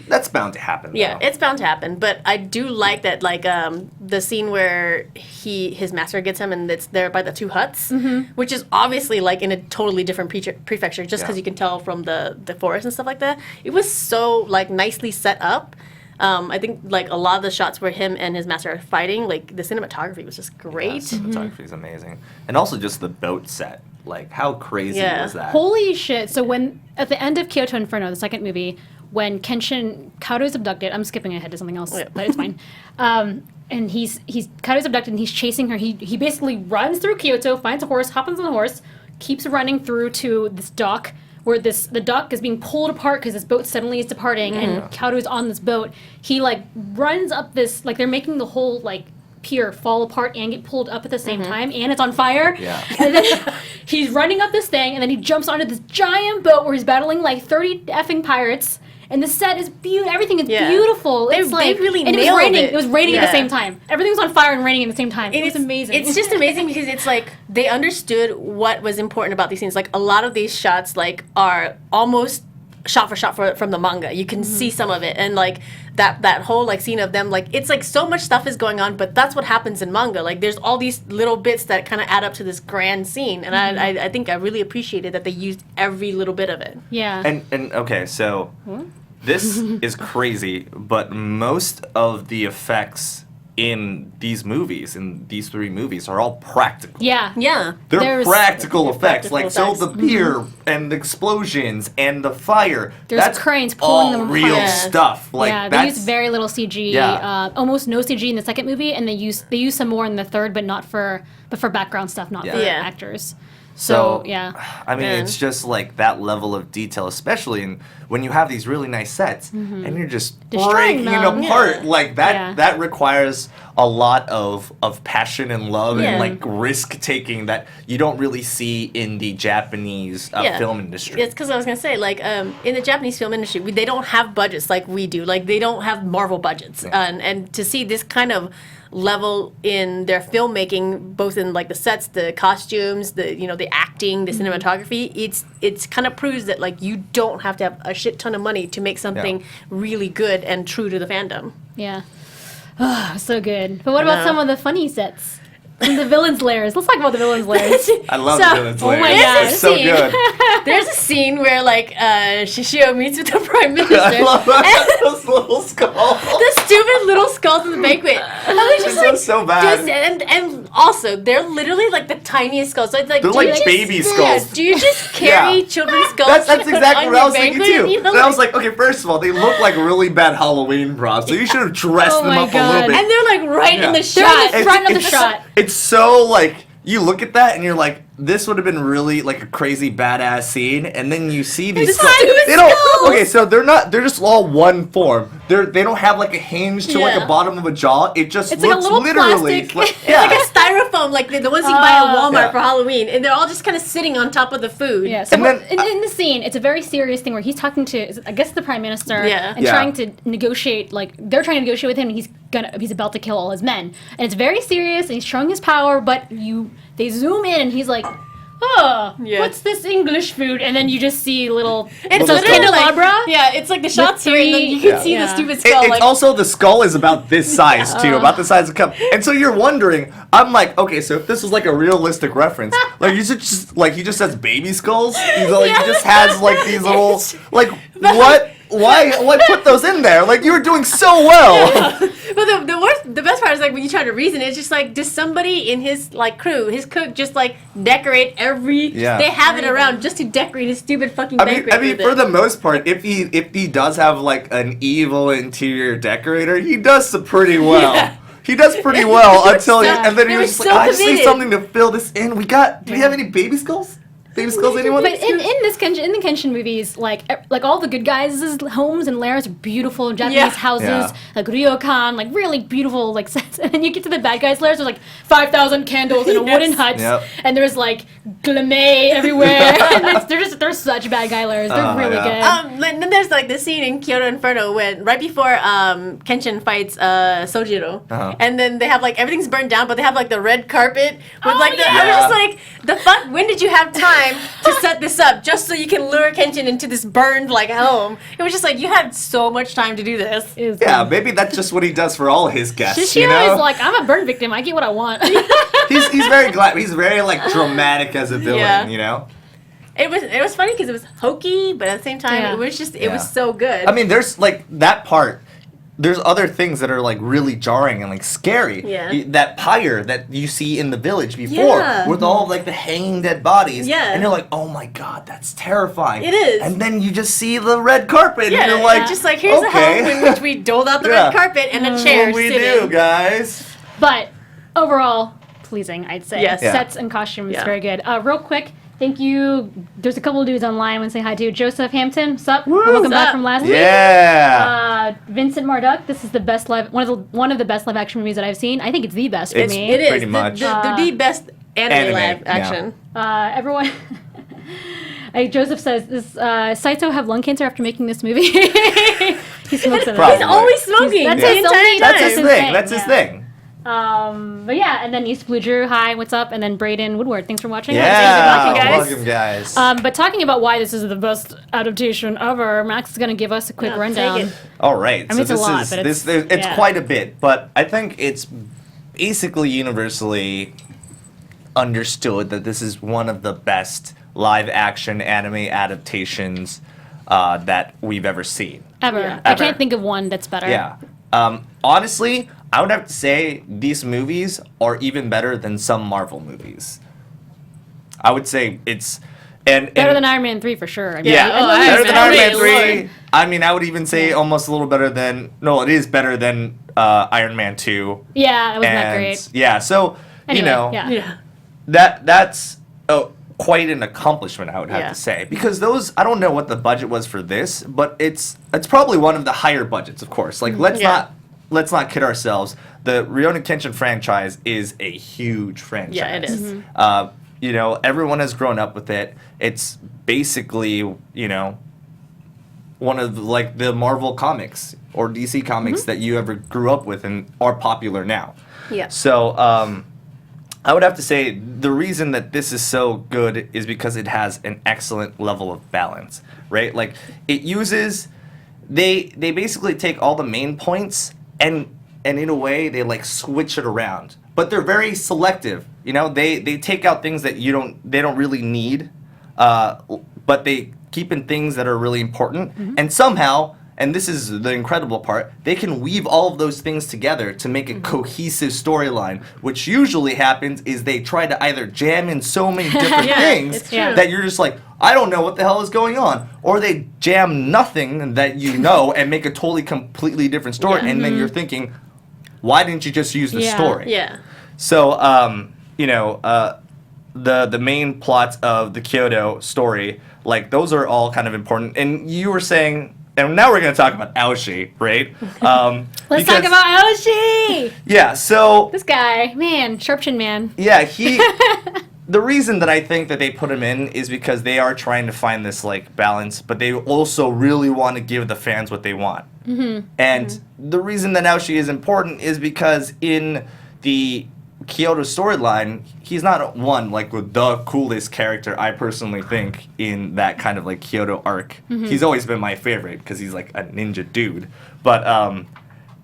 That's bound to happen. Yeah, though. it's bound to happen. But I do like that, like the scene where his master gets him, and it's there by the 2 huts, which is obviously like in a totally different prefecture, just because Yeah. you can tell from the forest and stuff like that. It was so like nicely set up. I think like a lot of the shots where him and his master are fighting, like the cinematography was just great. Cinematography is amazing, and also just the boat set. Like, how crazy Yeah. was that? Holy shit. So when, at the end of Kyoto Inferno, the second movie, when Kaoru's abducted, I'm skipping ahead to something else, but it's fine. And Kaoru's abducted and he's chasing her. He basically runs through Kyoto, finds a horse, hops on the horse, keeps running through to this dock where the dock is being pulled apart because this boat suddenly is departing and Kaoru's on this boat. He like runs up this, like they're making the whole like pier fall apart and get pulled up at the same time, and it's on fire. Yeah. And then he's running up this thing, and then he jumps onto this giant boat where he's battling like 30 effing pirates. And the set is beautiful. Everything is beautiful. They It's like, really and nailed it was raining. it. It was raining at the Yeah. same time. Everything was on fire and raining at the same time. It was amazing. It's just amazing because it's like they understood what was important about these scenes. Like a lot of these shots like are almost shot for shot from the manga. You can see some of it, and like that whole like scene of them, like it's like so much stuff is going on, but that's what happens in manga. Like there's all these little bits that kind of add up to this grand scene, and I think I really appreciated that they used every little bit of it. yeah. And okay, so this is crazy, but most of the effects in these 3 movies, are all practical. yeah. Yeah. They're There's- practical effects, practical like so effects. the pier and the explosions and the fire. There's that's cranes pulling all them apart. real Yeah. stuff. Like Yeah, they that's use very little CG, Yeah. almost no CG in the second movie, and they use some more in the third, but for background stuff, not for Yeah. actors. So yeah, I mean, it's just like that level of detail, especially when you have these really nice sets and you're just Destroying breaking it them. apart. Yeah. Like that. Yeah. That requires a lot of passion and love Yeah. and like risk taking that you don't really see in the Japanese film industry. It's because I was gonna say, like, in the Japanese film industry, they don't have budgets like we do. Like, they don't have Marvel budgets, and to see this kind of level in their filmmaking, both in like the sets, the costumes, the acting, the cinematography, it's kind of proves that like you don't have to have a shit ton of money to make something really good and true to the fandom. yeah. Oh, so good. But what I about know. some of the funny sets? And the villains' lairs. Let's talk about the villains' lairs. I love So- the villains. oh my layers. God. It's so See? good. There's a scene where like Shishio meets with the prime minister. I love that. Those little skulls. The stupid little skulls in the banquet. I was just It like, sounds so bad. and also they're literally like the tiniest skulls. So it's like They're do you like just- baby skulls. Do you just carry Yeah. children's skulls? That's to put exactly on what I your was thinking banquet? too. You know, And I was like, okay, first of all, they look like really bad Halloween props, so you should have dressed Oh them my up a God. little bit. and they're like right Yeah. in the They're in shot. the front of the shot. It's so like you look at that and you're like, this would have been really like a crazy badass scene, and then you see these stupid they don't skulls! okay, so they're just all one form. They don't have like a hinge to like Yeah. a bottom of a jaw. It just It's like a looks little literally plastic. like, It's like a styrofoam, like the ones you can buy at Walmart Yeah. for Halloween, and they're all just kind of sitting on top of the food. Yeah, so And then, in the scene, it's a very serious thing where he's talking to, I guess, the prime minister, Yeah. and Yeah. trying to negotiate. Like they're trying to negotiate with him, and he's about to kill all his men, and it's very serious. And he's showing his power, but they zoom in, and he's like, "Oh, Yeah. what's this English food?" And then you just see little It's little literally candelabra. like, yeah, it's like the shots here, and then you can Yeah. see the Yeah. stupid skull. It's like, also the skull is about this size too, about the size of a cup. And so you're wondering, I'm like, okay, so if this was like a realistic reference, like you should just like he just says baby skulls. He's like he just has like these little like what? Why put those in there? Like you were doing so well. But the best part is like when you try to reason, it's just like does somebody in his like crew, his cook, just like decorate every? Yeah. They have it around just to decorate his stupid fucking I banquet. mean, with for it. the most part, if he does have like an evil interior decorator, he does pretty well. Yeah. He does pretty well until so- and then they he were was just so like, I just need committed. something to fill this in. Do we have any baby skulls? Baby skulls, anyone? But in the Kenshin movies, like all the good guys' homes and lairs are beautiful Japanese Yeah. houses, Yeah. like ryokan, like really beautiful like sets. And then you get to the bad guys' lairs, there's like 5,000 candles in a wooden hut, Yep. and there's like glamour everywhere. And they're such bad guy lairs. They're really yeah. good. And then there's like the scene in Kyoto Inferno when right before Kenshin fights Sojiro, Uh-huh. and then they have like everything's burned down, but they have like the red carpet with like the. I yeah. was just like, the fuck. When did you have time to set this up just so you can lure Kenshin into this burned like home? It was just like you had so much time to do this. Yeah, maybe that's just what he does for all his guests. Shishio You know? is like, I'm a burn victim. I get what I want. he's very glad. He's very like dramatic as a villain. Yeah. You know. It was funny because it was hokey, but at the same time, Yeah. it was just it Yeah. was so good. I mean, there's like that part. There's other things that are like really jarring and like scary. Yeah. That pyre that you see in the village before Yeah. with all of, like the hanging dead bodies. Yeah. And you're like, oh my god, that's terrifying. It is. And then you just see the red carpet yeah, and you're like, just like here's okay. a home in which we doled out the Yeah. red carpet and a chair what we sitting. do, guys. But overall, pleasing, I'd say. Yes. Yeah. Sets and costumes, Yeah. very good. Real quick, thank you. There's a couple of dudes online I want to say hi to. Joseph Hampton, sup? Welcome back Sup? from last week. Yeah. Vincent Marduk, this is the best one of the best live action movies that I've seen. I think it's the best for me. It is Pretty much. the best anime live yeah. action. Everyone. Joseph says, "Does Saito have lung cancer after making this movie?" He smokes it. Probably. He's always smoking. That's the his entire only- time. That's his his thing. thing, That's his yeah. thing. But yeah, and then East Blue Drew, hi, what's up? And then Braden Woodward, thanks for watching. Thanks Yeah. for watching, guys. Welcome, guys. But talking about why this is the best adaptation ever, Max is going to give us a quick Yeah, rundown. take it. All right. I mean, it's a this lot, is but this. it's- It's yeah. quite a bit, but I think it's basically universally understood that this is one of the best live-action anime adaptations that we've ever seen. Ever. Yeah. I Ever. can't think of one that's better. Yeah. Honestly, I would have to say these movies are even better than some Marvel movies. I would say it's Better than Iron Man 3 for sure. I mean, Yeah, I love better Iron than Man Iron Man 3. 3. I mean, I would even say almost a little better than. No, it is better than Iron Man 2. Yeah, it wasn't that And great. yeah, so Anyway, you know yeah. that's quite an accomplishment, I would have Yeah. to say, because those I don't know what the budget was for this, but it's probably one of the higher budgets, of course. Like Yeah. let's not kid ourselves. The Rurouni Kenshin franchise is a huge franchise. Yeah, it is. Mm-hmm. You know, everyone has grown up with it. It's basically, you know, one of like the Marvel comics or DC comics Mm-hmm. that you ever grew up with and are popular now. Yeah. So I would have to say the reason that this is so good is because it has an excellent level of balance, right? Like it uses, they basically take all the main points and in a way they like switch it around, but they're very selective. You know, they take out things that they don't really need, but they keep in things that are really important, and somehow. And this is the incredible part, they can weave all of those things together to make a cohesive storyline, which usually happens is they try to either jam in so many different Yeah, things it's true. that you're just like, I don't know what the hell is going on. Or they jam nothing that you know and make a totally completely different story, Yeah. and then you're thinking, why didn't you just use the Yeah. story? Yeah. So, you know, the main plots of the Kyoto story, like those are all kind of important. And you were saying, and now we're going to talk about Aoshi, right? Let's talk about Aoshi! Yeah, so This guy, man, sharp chin man. yeah, the reason that I think that they put him in is because they are trying to find this like balance, but they also really want to give the fans what they want. And the reason that Aoshi is important is because in the Kyoto storyline, he's not like the coolest character, I personally think, in that kind of like Kyoto arc. He's always been my favorite because he's like a ninja dude. But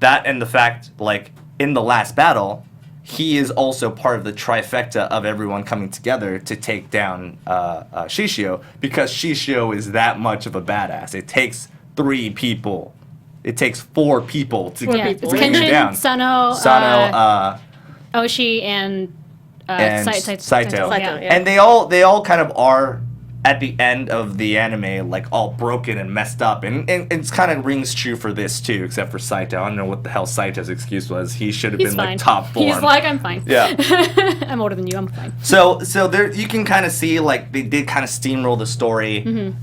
that and the fact, like, in the last battle, he is also part of the trifecta of everyone coming together to take down Shishio, because Shishio is that much of a badass. It takes 3 people. It takes 4 people to Yeah, bring it's him Kenshin, down. Sano, Oshi, and Saito. Yeah. And they all kind of are at the end of the anime like all broken and messed up, and it's kind of rings true for this too, except for Saito. I don't know what the hell Saito's excuse was. He should have He's been fine. like top form. He's like, I'm fine. Yeah. I'm older than you, I'm fine. So there you can kind of see like they did kind of steamroll the story,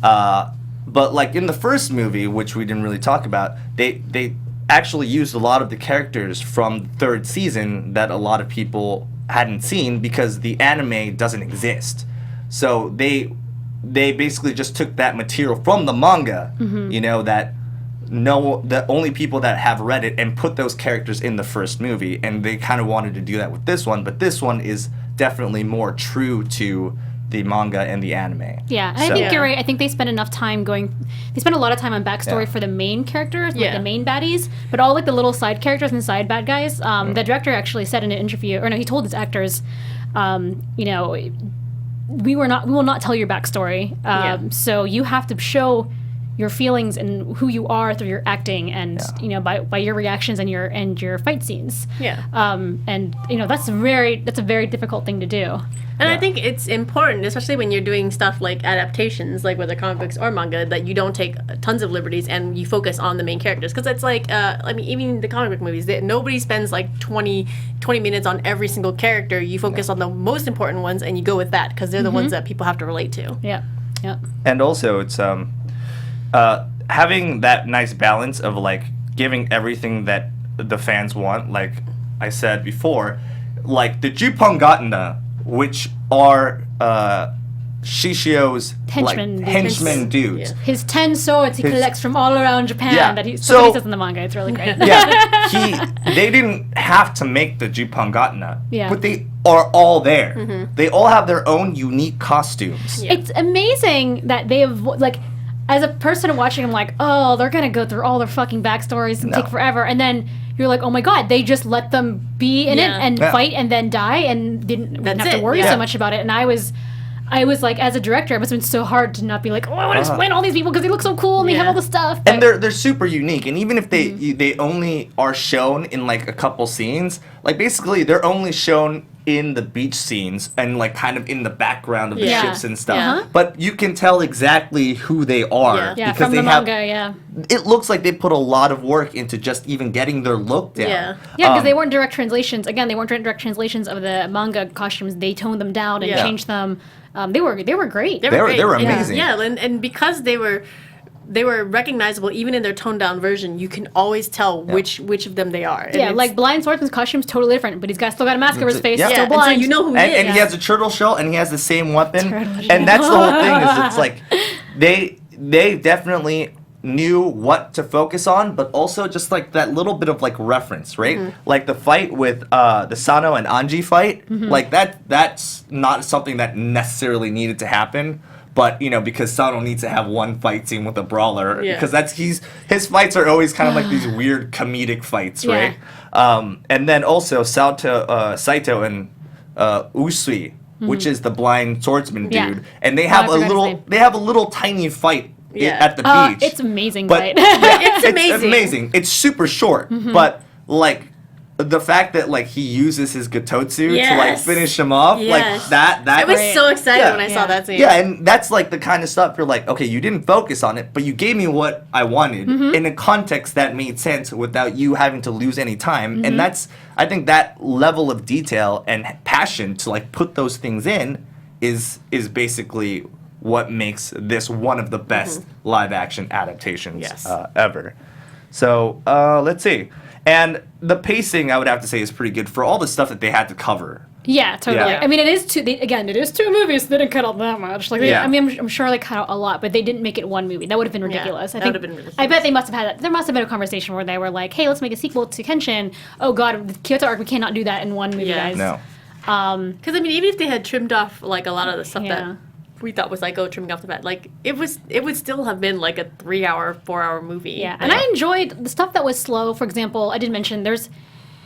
but like in the first movie, which we didn't really talk about, they actually used a lot of the characters from the 3rd season that a lot of people hadn't seen because the anime doesn't exist. So they basically just took that material from the manga, you know, the only people that have read it, and put those characters in the first movie, and they kind of wanted to do that with this one, but this one is definitely more true to the manga and the anime. Yeah, and I think you're right. I think they spend enough time they spend a lot of time on backstory Yeah. for the main characters, like the main baddies, but all like the little side characters and side bad guys. The director actually said in an interview, or no, he told his actors, you know, we will not tell your backstory. So you have to show your feelings and who you are through your acting, and you know, by your reactions and your fight scenes. And you know, that's a very difficult thing to do. And I think it's important, especially when you're doing stuff like adaptations, like whether comic books or manga, that you don't take tons of liberties and you focus on the main characters. Because it's like, I mean, even the comic book movies, nobody spends like 20 minutes on every single character. You focus on the most important ones and you go with that, because they're the ones that people have to relate to. Yeah. And also, it's having that nice balance of like giving everything that the fans want. Like I said before, like the Jupongatana, which are Shishio's henchmen dudes. Yeah. His 10 swords he collects from all around Japan. Yeah. That he So- says in the manga. It's really great. Yeah, they didn't have to make the Jupongatana, Yeah. but they are all there. They all have their own unique costumes. Yeah. It's amazing that they have, like, as a person watching, I'm like, oh, they're gonna go through all their fucking backstories and take forever, and then you're like, oh my god, they just let them be in it and fight and then die and didn't have to worry so much about it. And I was like, as a director, it must have been so hard to not be like, oh, I want to explain all these people because they look so cool and they have all the stuff. And they're super unique. And even if they only are shown in like a couple scenes, like basically they're only shown in the beach scenes and like kind of in the background of the ships and stuff. But you can tell exactly who they are Yeah, because from they the have. manga, It looks like they put a lot of work into just even getting their look down. Yeah. Yeah, because they weren't direct translations. Again, they weren't direct translations of the manga costumes. They toned them down and changed them. They were great. They were They were amazing. Yeah, and because they were recognizable even in their toned down version, you can always tell which of them they are. And Yeah, like Blind Swordsman's costume's totally different, but he's still got a mask over his face, Yeah. still and so blind. you know who he is. And he has a turtle shell and he has the same weapon. Turtle And that's the whole thing is it's like they definitely knew what to focus on, but also just like that little bit of like reference, right? Like the fight with the Sano and Anji fight, like that's not something that necessarily needed to happen. But you know, because Sano needs to have one fight scene with a brawler, because his fights are always kind of like these weird comedic fights, right? And then also Saito and Usui, which is the blind swordsman dude, and they have I forgot his name. a little tiny fight at the beach. It's amazing, But fight. It's amazing. It's amazing. It's super short, but like the fact that like he uses his Gototsu to like finish him off, like that I was so excited Yeah. when I saw that scene. Yeah, and that's like the kind of stuff you're like, okay, you didn't focus on it, but you gave me what I wanted in a context that made sense without you having to lose any time. And I think that level of detail and passion to like put those things in is basically what makes this one of the best live action adaptations ever. So let's see. And the pacing, I would have to say, is pretty good for all the stuff that they had to cover. Yeah, totally. Yeah. I mean, it is two movies, so they didn't cut out that much. Like, Yeah. I mean, I'm sure they cut out a lot, but they didn't make it one movie. That would have been ridiculous. that I think. would have been ridiculous. I bet they must have had that. There must have been a conversation where they were like, "Hey, let's make a sequel to Kenshin." Oh God, the Kyoto arc, we cannot do that in one movie, Yeah. guys. No. Because I mean, even if they had trimmed off like a lot of the stuff Yeah. that we thought was like, oh, trimming off the fat, like it would still have been like a 3-hour, 4-hour movie. Yeah, and I enjoyed the stuff that was slow. For example, I did mention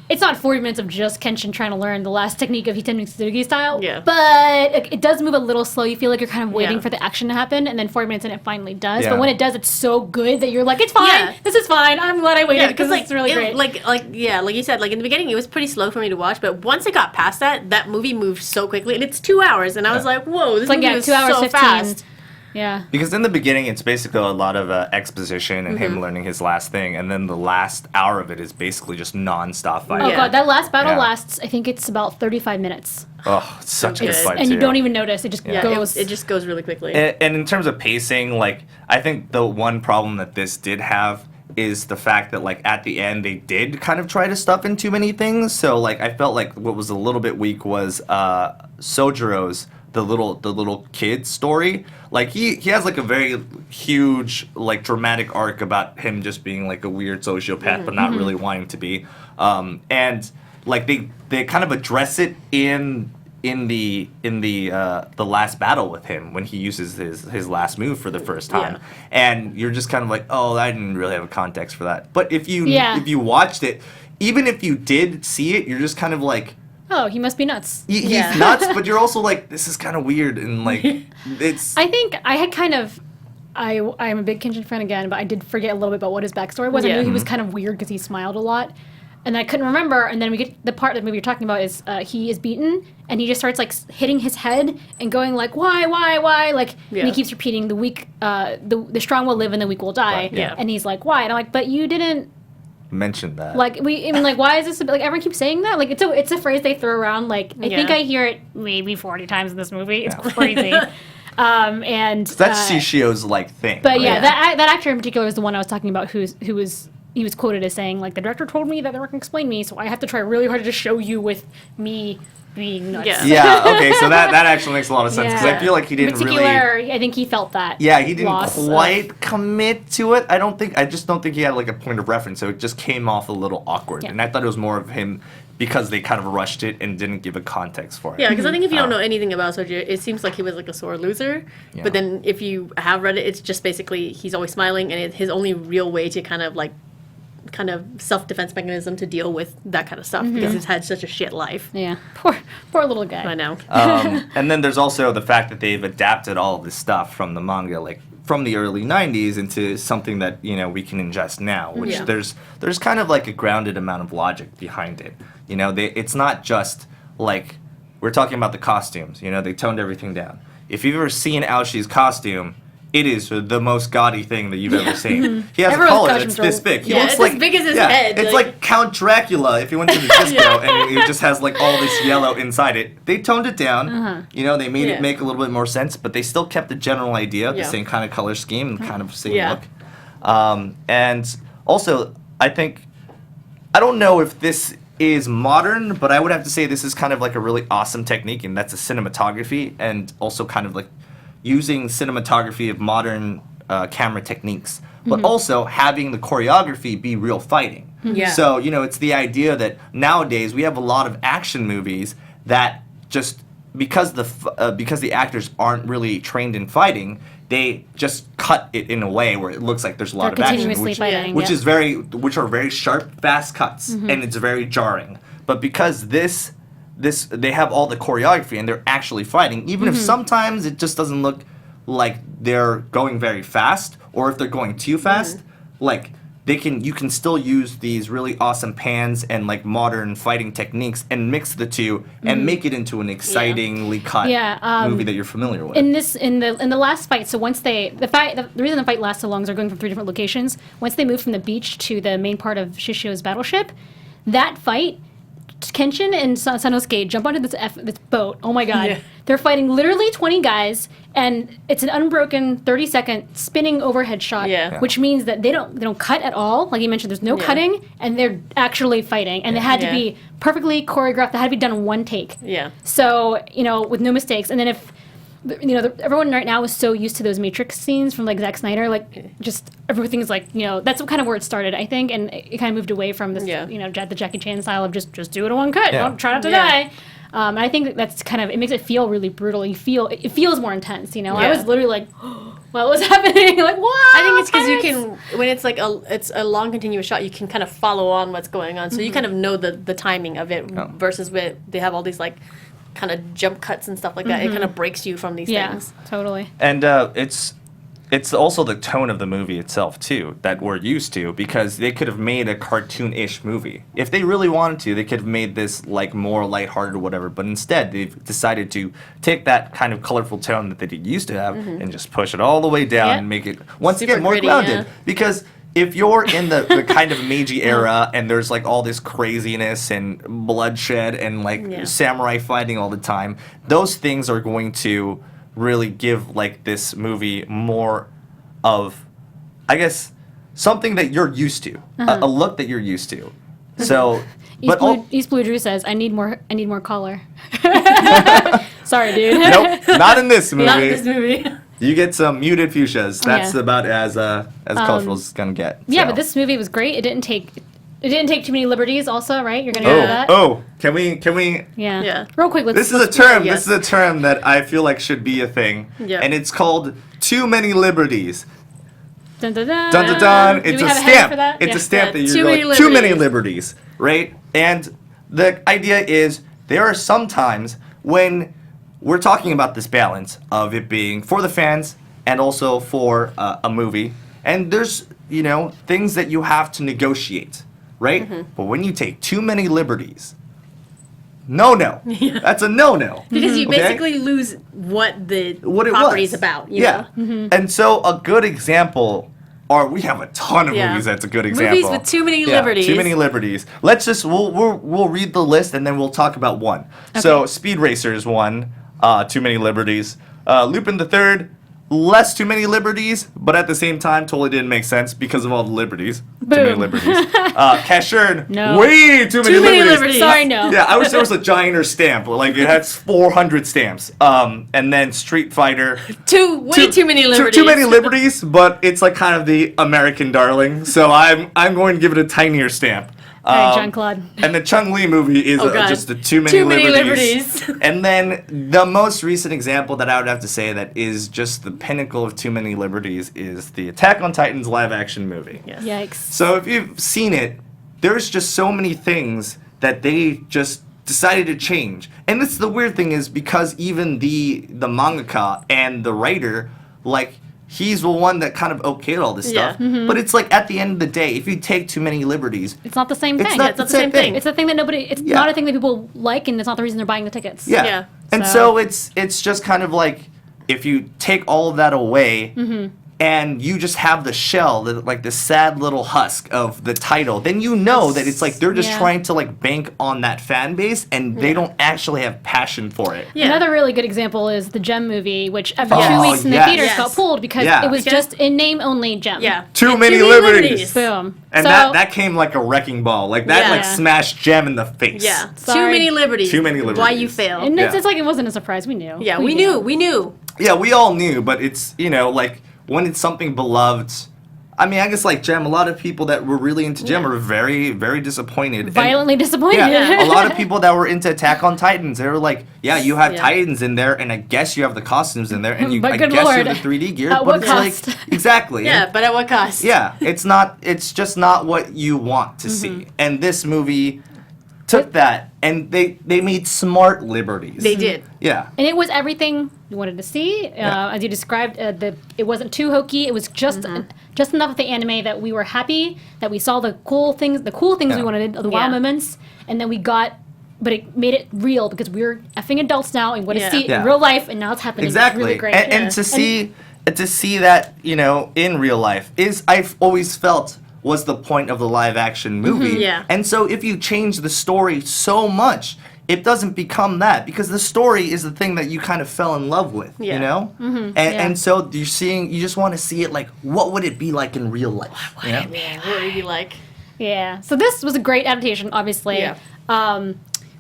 it's not 40 minutes of just Kenshin trying to learn the last technique of Hiten Mitsurugi style. Yeah. But it does move a little slow. You feel like you're kind of waiting Yeah. for the action to happen, and then 40 minutes in it finally does. Yeah. But when it does, it's so good that you're like, it's fine. Yeah. This is fine. I'm glad I waited because like it's really great. like you said, like in the beginning it was pretty slow for me to watch, but once it got past that movie moved so quickly, and it's 2 hours, and I was like, whoa, this movie was 2 hours so 15. fast. Yeah. Because in the beginning, it's basically a lot of exposition and him learning his last thing, and then the last hour of it is basically just non-stop fighting. Oh Yeah. god, that last battle Yeah. lasts. I think it's about 35 minutes, Oh, it's such a good It's- fight and too. you don't even notice. It just Yeah, goes. it just goes really quickly. And in terms of pacing, like I think the one problem that this did have is the fact that like at the end they did kind of try to stuff in too many things. So like I felt like what was a little bit weak was Sojiro's the little kid story. Like he has like a very huge like dramatic arc about him just being like a weird sociopath but not really wanting to be. And like they kind of address it in the last battle with him when he uses his last move for the first time. Yeah. And you're just kind of like, oh, I didn't really have a context for that. But if you watched it, even if you did see it, you're just kind of like, oh, he must be nuts. he's Yeah. nuts, but you're also like, this is kind of weird, and like it's I think I had kind of. I'm a big Kenshin fan again, but I did forget a little bit about what his backstory was. I Yeah. knew he was kind of weird because he smiled a lot, and I couldn't remember. And then we get the part of the movie you're talking about is he is beaten, and he just starts like hitting his head and going like, why, like, and Yeah. he keeps repeating the weak, the strong will live and the weak will die. Right, yeah. And he's like, why? And I'm like, but you didn't. mentioned that. Like I mean, like, why is this? Like, everyone keeps saying that. Like, it's a phrase they throw around. Like, I think Yeah. I hear it maybe 40 times in this movie. It's crazy. And That's Shishio's like thing. but yeah, right? that actor in particular is the one I was talking about. He was quoted as saying like, the director told me that they weren't gonna explain me, so I have to try really hard to show you with me being nuts. Yeah. Yeah, okay, so that actually makes a lot of sense because Yeah. I feel like he In didn't really. particular, I think he felt that. Yeah, he didn't loss of- quite commit to it. I just don't think he had like a point of reference, so it just came off a little awkward. Yeah. And I thought it was more of him because they kind of rushed it and didn't give a context for it. Yeah, because I think if you don't know anything about Soji, it seems like he was like a sore loser. Yeah. But then if you have read it, it's just basically he's always smiling, and it's his only real way to kind of self-defense mechanism to deal with that kind of stuff because he's had such a shit life. Yeah, poor little guy. I know. And then there's also the fact that they've adapted all of this stuff from the manga, like from the early 90s into something that, you know, we can ingest now, which Yeah. there's kind of like a grounded amount of logic behind it. You know, it's not just like, we're talking about the costumes, you know, they toned everything down. If you've ever seen Aoshi's costume, it is the most gaudy thing that you've ever seen. He has Everyone's a collar costumes that's this are- big. He Yeah, looks it's like as big as his head, It's like- like Count Dracula if you went to the disco and it just has like all this yellow inside it. They toned it down. You know, they made Yeah. it make a little bit more sense, but they still kept the general idea, the Yeah. same kind of color scheme and kind of same Yeah. look. And also, I don't know if this is modern, but I would have to say this is kind of like a really awesome technique, and that's the cinematography, and also kind of like using cinematography of modern camera techniques, but also having the choreography be real fighting. Yeah. So, you know, it's the idea that nowadays we have a lot of action movies that just because the actors aren't really trained in fighting, they just cut it in a way where it looks like there's a lot They're of action, continuously fighting, which yeah. which are very sharp, fast cuts, and it's very jarring. But because they have all the choreography and they're actually fighting, even if sometimes it just doesn't look like they're going very fast, or if they're going too fast, like you can still use these really awesome pans and like modern fighting techniques and mix the two and make it into an excitingly cut movie that you're familiar with. In the last fight, so once the reason the fight lasts so long is they're going from 3 different locations. Once they move from the beach to the main part of Shishio's battleship, that fight Kenshin and Sanosuke jump onto this boat. Oh my god. Yeah. They're fighting literally 20 guys, and it's an unbroken 30-second spinning overhead shot, Yeah. which means that they don't cut at all. Like you mentioned, there's no cutting, and they're actually fighting. And they had to Yeah. be perfectly choreographed. They had to be done in one take. Yeah. So, with no mistakes. And then if everyone right now is so used to those Matrix scenes from like Zack Snyder, like just everything's like, that's kind of where it started, I think, and it kind of moved away from this, the Jackie Chan style of just do it in one cut, Yeah. don't try not to die. And I think that's kind of, it makes it feel really brutal. It feels more intense, I was literally like, what was happening? Like, what? I think it's because you can, when it's like it's a long continuous shot, you can kind of follow on what's going on, so you kind of know the timing of it versus with they have all these like kind of jump cuts and stuff like that. It kind of breaks you from these things. Totally. And it's also the tone of the movie itself too that we're used to, because they could have made a cartoon-ish movie if they really wanted to. They could have made this like more lighthearted or whatever, but instead they've decided to take that kind of colorful tone that they used to have and just push it all the way down and make it once Super again more gritty, grounded. yeah. Because if you're in the kind of Meiji era and there's like all this craziness and bloodshed and like samurai fighting all the time, those things are going to really give like this movie more of, I guess, something that you're used to, a look that you're used to. So, East Blue Drew says, I need more color. Sorry, dude. nope, not in this movie. Not this movie. You get some muted fuchsias. That's about as colorful as it's gonna get. Yeah, so. but this movie was great. It didn't take too many liberties. Also, right? You're gonna go to that. Can we? Yeah. Yeah. Real quick, let's. This is a term. yes. This is a term that I feel like should be a thing, and it's called too many liberties. Dun, dun, dun. Dun dun dun! Do It's we a have a header stamp. for that? It's Yeah. a stamp that Too you're many like too many liberties. liberties, right? And the idea is there are some times when we're talking about this balance of it being for the fans and also for a movie, and there's things that you have to negotiate, right? But when you take too many liberties, no, that's a no. Because you Okay? basically lose what the What it property's was. about. You Yeah. know? And so a good example, or we have a ton of Yeah. movies that's a good example. Movies with too many liberties. Too many liberties. Let's just we'll read the list and then we'll talk about one. So Speed Racer is one. Too many liberties. Lupin the Third. Less too many liberties, but at the same time, totally didn't make sense because of all the liberties. Too many Boom. liberties. Cashier, No. way too many liberties. Sorry, no. Yeah, I wish there was a giant stamp. Like it has 400 stamps. And then Street Fighter. Way too many liberties. Too many liberties, but it's like kind of the American darling. So I'm going to give it a tinier stamp. All right, John Claude. And the Chung Lee movie is God. just a too many liberties. liberties. And then the most recent example that I would have to say that is just the pinnacle of too many liberties is the Attack on Titan's live action movie. Yeah. Yikes. So if you've seen it, there's just so many things that they just decided to change. And this the weird thing is because even the mangaka and the writer, like, he's the one that kind of okayed all this Yeah. stuff. But it's like at the end of the day, if you take too many liberties, It's not the same thing. it's not the same thing. It's a thing that it's Yeah. not a thing that people like, and it's not the reason they're buying the tickets. Yeah. Yeah. And so it's just kind of like if you take all of that away and you just have the shell, like the sad little husk of the title, then you know that it's like they're just Yeah. trying to like bank on that fan base and they don't actually have passion for it. Yeah. Another really good example is the Gem movie, which after Yes. 2 weeks in the Yes. theaters Yes. got pulled because Yeah. it was just in name only Gem. Yeah. Too many liberties. Boom. And so, that came like a wrecking ball. Like that Yeah. like smashed Gem in the face. Yeah. Sorry. Too many liberties. Too many Why liberties. you fail. and Yeah. it's like it wasn't a surprise. We knew. Yeah, we knew. We knew. Yeah, we all knew, but it's, like when it's something beloved, I mean, I guess like Gem, a lot of people that were really into Gem are very, very disappointed. And- Violently disappointed. Yeah, a lot of people that were into Attack on Titans, they were like, yeah, you have Yeah. Titans in there, and I guess you have the costumes in there, and you, But I good guess you Lord, have the 3D gear, at but what it's cost? like, exactly. Yeah, but at what cost? Yeah, it's just not what you want to see. And this movie took that, and they made smart liberties. They did. Yeah. And it was everything you wanted to see. As you described, it wasn't too hokey. It was just enough of the anime that we were happy that we saw the cool things Yeah. we wanted, the wow Yeah. moments, and then we got. But it made it real because we're effing adults now and want to Yeah. see it Yeah. in real life, and now it's happening. Exactly. It's really great. And to see that, in real life is, I've always felt was the point of the live action movie. Yeah. And so if you change the story so much, it doesn't become that, because the story is the thing that you kind of fell in love with, Yeah. you know? And so you just want to see it like, what would it be like in real life? Yeah, what would you like? Yeah. So this was a great adaptation, obviously. Yeah.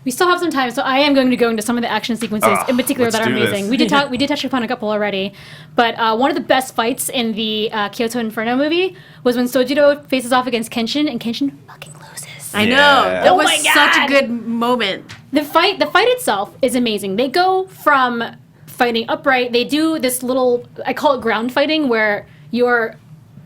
We still have some time, so I am going to go into some of the action sequences in particular let's that are do amazing. this. We did touch upon a couple already, but one of the best fights in the Kyoto Inferno movie was when Sojiro faces off against Kenshin, and Kenshin fucking loses. I know. Yeah. That Oh was my such a God. good moment. The fight itself is amazing. They go from fighting upright. They do this little, I call it ground fighting, where you're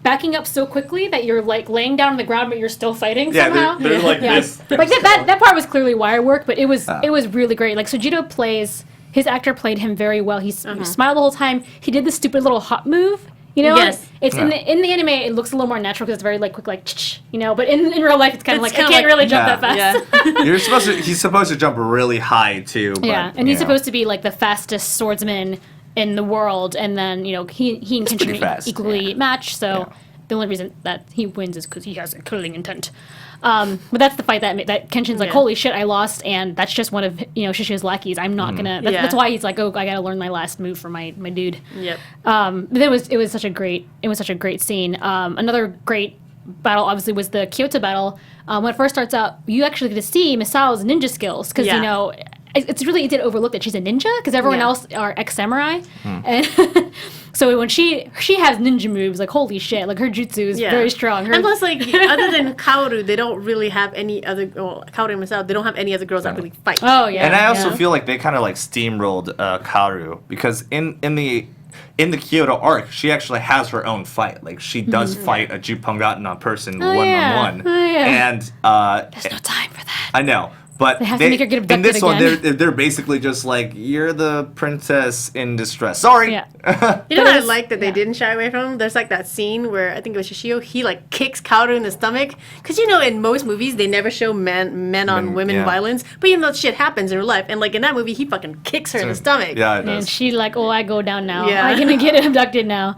backing up so quickly that you're like laying down on the ground, but you're still fighting somehow. they're like Yeah. this. Like that part was clearly wire work, but it was really great. Like Sojiro his actor played him very well. He smiled the whole time. He did this stupid little hop move. You know, Yes. it's in the anime. It looks a little more natural because it's very like quick, like you know. But in real life, it's kind of like I kinda can't like- really jump Yeah. that fast. Yeah. He's supposed to jump really high too. But, Yeah, and he's you know. supposed to be like the fastest swordsman in the world, and then he and Kenshin pretty are fast, equally matched. So the only reason that he wins is because he has a killing intent. But that's the fight that Kenshin's like, Yeah. holy shit, I lost, and that's just one of Shishio's lackeys. I'm not gonna. That's why he's like, oh, I gotta learn my last move for my dude. Yep. But it was such a great scene. Another great battle obviously was the Kyoto battle. When it first starts out, you actually get to see Misao's ninja skills because Yeah. it's really easy to overlook that she's a ninja because everyone Yeah. else are ex-samurai, and so when she has ninja moves, like holy shit, like her jutsu is very strong. And plus, like, other than Kaoru, they don't really have any other. Well, Kaoru and Misao, they don't have any other girls that really fight. Oh yeah, And I also yeah. feel like they kind of like steamrolled Kaoru, because in the Kyoto arc, she actually has her own fight. Like she does fight a Jupongatana person one-on-one, Oh, yeah. and There's no time for that. I know. But They have to make her get in this abducted one, they're basically just like, you're the princess in distress. Sorry. Yeah. You know But what I it's- like that they didn't shy away from? There's like that scene where I think it was Shishio. He like kicks Kaoru in the stomach because in most movies they never show men on women yeah. violence, but even though shit happens in real life, and like in that movie he fucking kicks her in the stomach. Yeah, it And does. she like, oh, I go down now. Yeah. I'm gonna get abducted now.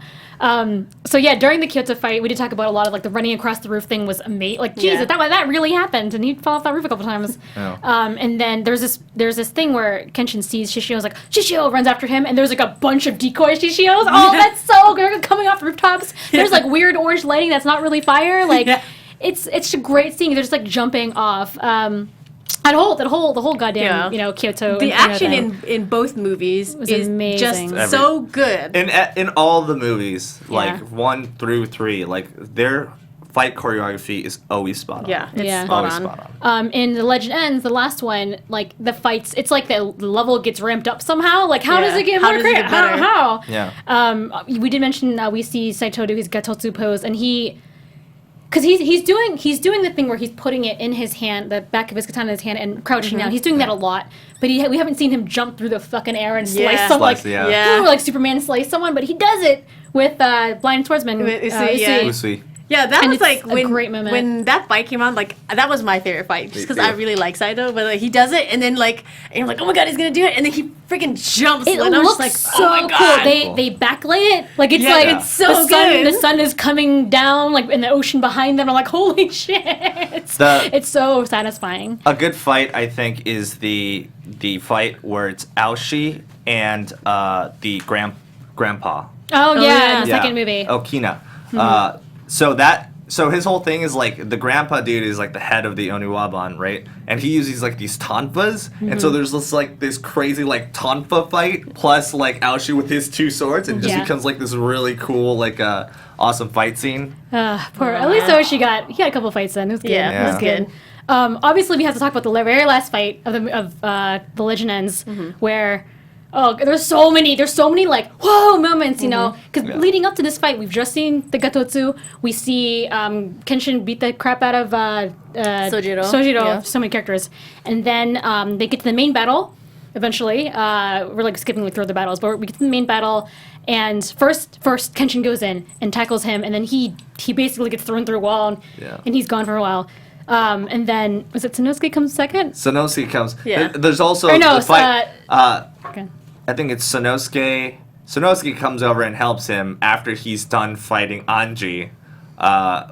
So yeah, during the Kyoto fight, we did talk about a lot of like the running across the roof thing was amazing. Like Jesus, Yeah. that really happened, and he fell off that roof a couple times. Yeah. And then there's this thing where Kenshin sees Shishio's like Shishio runs after him, and there's like a bunch of decoy Shishios. Oh, that's so good, coming off rooftops. There's like weird orange lighting that's not really fire. Like it's a great scene. They're just like jumping off. The whole goddamn Kyoto. The Inferno action thing. in both movies Was is amazing. just so good. In all the movies, like Yeah. 1 through 3, like their fight choreography is always spot on. Yeah, it's Yeah. spot Always on. spot on. In The Legend Ends, the last one, like the fights, it's like the level gets ramped up somehow. Like how does Yeah. it get How more does it great? get better? How? Yeah. We did mention we see Saito do his Gatotsu pose, and because he's doing the thing where he's putting it in his hand, the back of his katana in his hand, and crouching down. He's doing that a lot, but we haven't seen him jump through the fucking air and slice Yeah. someone Slice, like yeah. like Superman slice someone, but he does it with Blind Swordsman. Usui, yeah. Usui. Yeah, that And was it's like a great moment. when that fight came on. Like that was my favorite fight, just because Me I too. really like Saito. But like he does it, and then and you're like, oh my god, he's gonna do it, and then he freaking jumps. It and I'm looks just like, so oh my cool. god. They backlight it like it's Yeah, like it's so good. The sun is coming down like in the ocean behind them. I'm like, holy shit! It's so satisfying. A good fight, I think, is the fight where it's Aoshi and the grandpa. Oh yeah, yeah. the second movie. Okina. So his whole thing is like the grandpa dude is like the head of the Oniwaban, right? And he uses like these tonfas, and so there's this crazy like tonfa fight plus like Aoshi with his 2 swords, and it just Yeah. becomes like this really cool awesome fight scene. Poor. At least he got a couple fights in. It was good. Yeah, It was Yeah. good. Obviously, we have to talk about the very last fight of the Legend Ends, where there's so many like whoa moments, you know, because Yeah. leading up to this fight, we've just seen the Gatotsu. We see Kenshin beat the crap out of Sojiro. Yeah. so many characters, and then they get to the main battle. Eventually, we're like skipping through the battles, but we get to the main battle, and first Kenshin goes in and tackles him, and then he basically gets thrown through a wall, and he's gone for a while. And then was it Sanosuke comes second? Sanosuke comes. Yeah. There's also Or no, the fight. Okay. I think it's Sanosuke. Sanosuke comes over and helps him after he's done fighting Anji.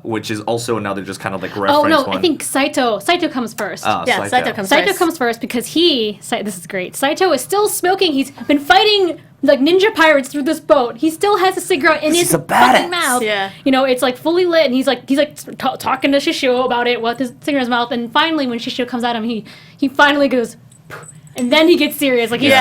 which is also another just kind of like reference Oh no, one. I think Saito comes first. Yeah, Saito comes Saito first. comes first because this is great. Saito is still smoking. He's been fighting like ninja pirates through this boat. He still has a cigarette in his a fucking badass. mouth. Yeah. You know, it's like fully lit, and he's talking to Shishio about it with his cigarette in his mouth. And finally, when Shishio comes at him, he finally goes, and then he gets serious. Like he's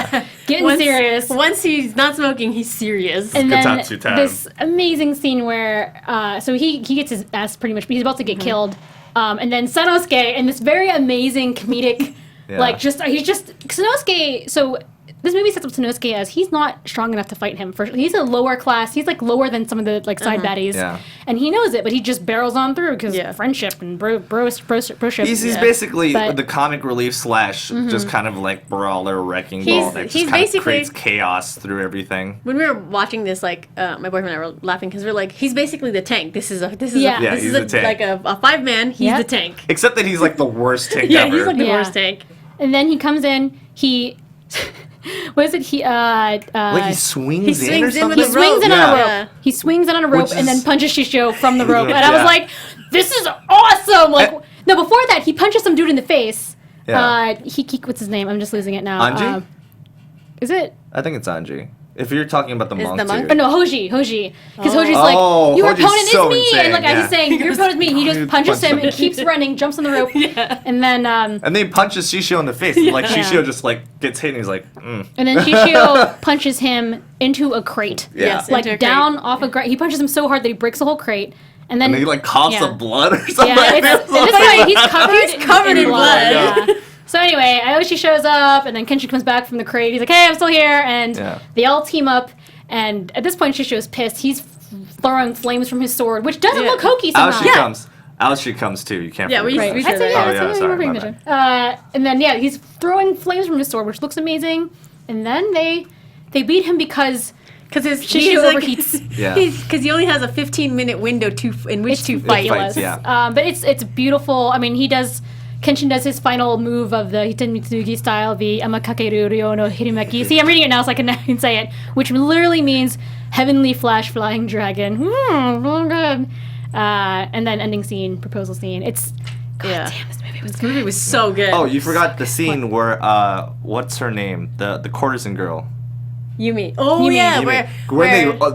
getting serious. Once he's not smoking, he's serious. And Good then time, time. this amazing scene where, so he gets his ass pretty much, but he's about to get killed. And then Sanosuke, and this very amazing comedic, Sanosuke, so this movie sets up Sanosuke as he's not strong enough to fight him. He's a lower class, he's like lower than some of the like side baddies. Yeah. And he knows it, but he just barrels on through because friendship and broship. He's basically But- the comic relief / just kind of like brawler wrecking ball that he's just kind of basically- creates chaos through everything. When we were watching this, like my boyfriend and I were laughing because we're like, he's basically the tank. This is Yeah. Yeah, he's the tank. like a 5-man. He's Yep. the tank. Except that he's like the worst tank Yeah, ever. he's like the Yeah. worst tank. And then he comes in, what is it? like he swings in or swings in something. with He the swings in rope. on a Yeah. rope. He swings in on a rope Which and then is- punches Shishio from the rope. And I Yeah. was like, this is awesome! Like, no, before that, he punches some dude in the face. Yeah. What's his name? I'm just losing it now. Anji? Is it? I think it's Anji. If you're talking about the Is monk, the monk- too. Oh no, Hoji. Because Hoji's Oh, like, your Hoji's opponent so is me! insane, And like, as yeah. he's saying, your opponent is me. He just punches him and keeps running, jumps on the rope. And then, And then he punches Shishio in the face. And like Shishio just like gets hit and he's like, and then Shishio punches him into a crate. Yeah. Yes, Like into a crate. down off a crate. He punches him so hard that he breaks the whole crate. And then and he like coughs yeah. up blood or something. Yeah, it's, at this point, he's covered in blood. blood. Yeah. So anyway, Aoshi shows up, and then Kenshi comes back from the crate. He's like, hey, I'm still here. And Yeah. they all team up. And at this point, Shishio's pissed. He's throwing flames from his sword, which doesn't Yeah. look hokey Out somehow. she comes. Out she comes too. You can't Yeah, forget we- that. we That's should it, have- yeah, Oh, that's yeah, it, we're sorry, paying my attention. And then, he's throwing flames from his sword, which looks amazing. And then they beat him because Because his Shishio overheats. Yeah. Because he only has a 15-minute window in which to fight. ridiculous. yeah. But it's beautiful. I mean, Kenshin does his final move of the Hiten Mitsugi style, the Amakakeru Ryo no Hirimaki. See, I'm reading it now so I can say it, which literally means heavenly flash flying dragon. Really good. And then ending scene, proposal scene. It's Yeah. damn, this movie was This movie was so good. Oh, you forgot the scene where what's her name? The courtesan girl. Yume. Oh Yume. yeah, Yume. where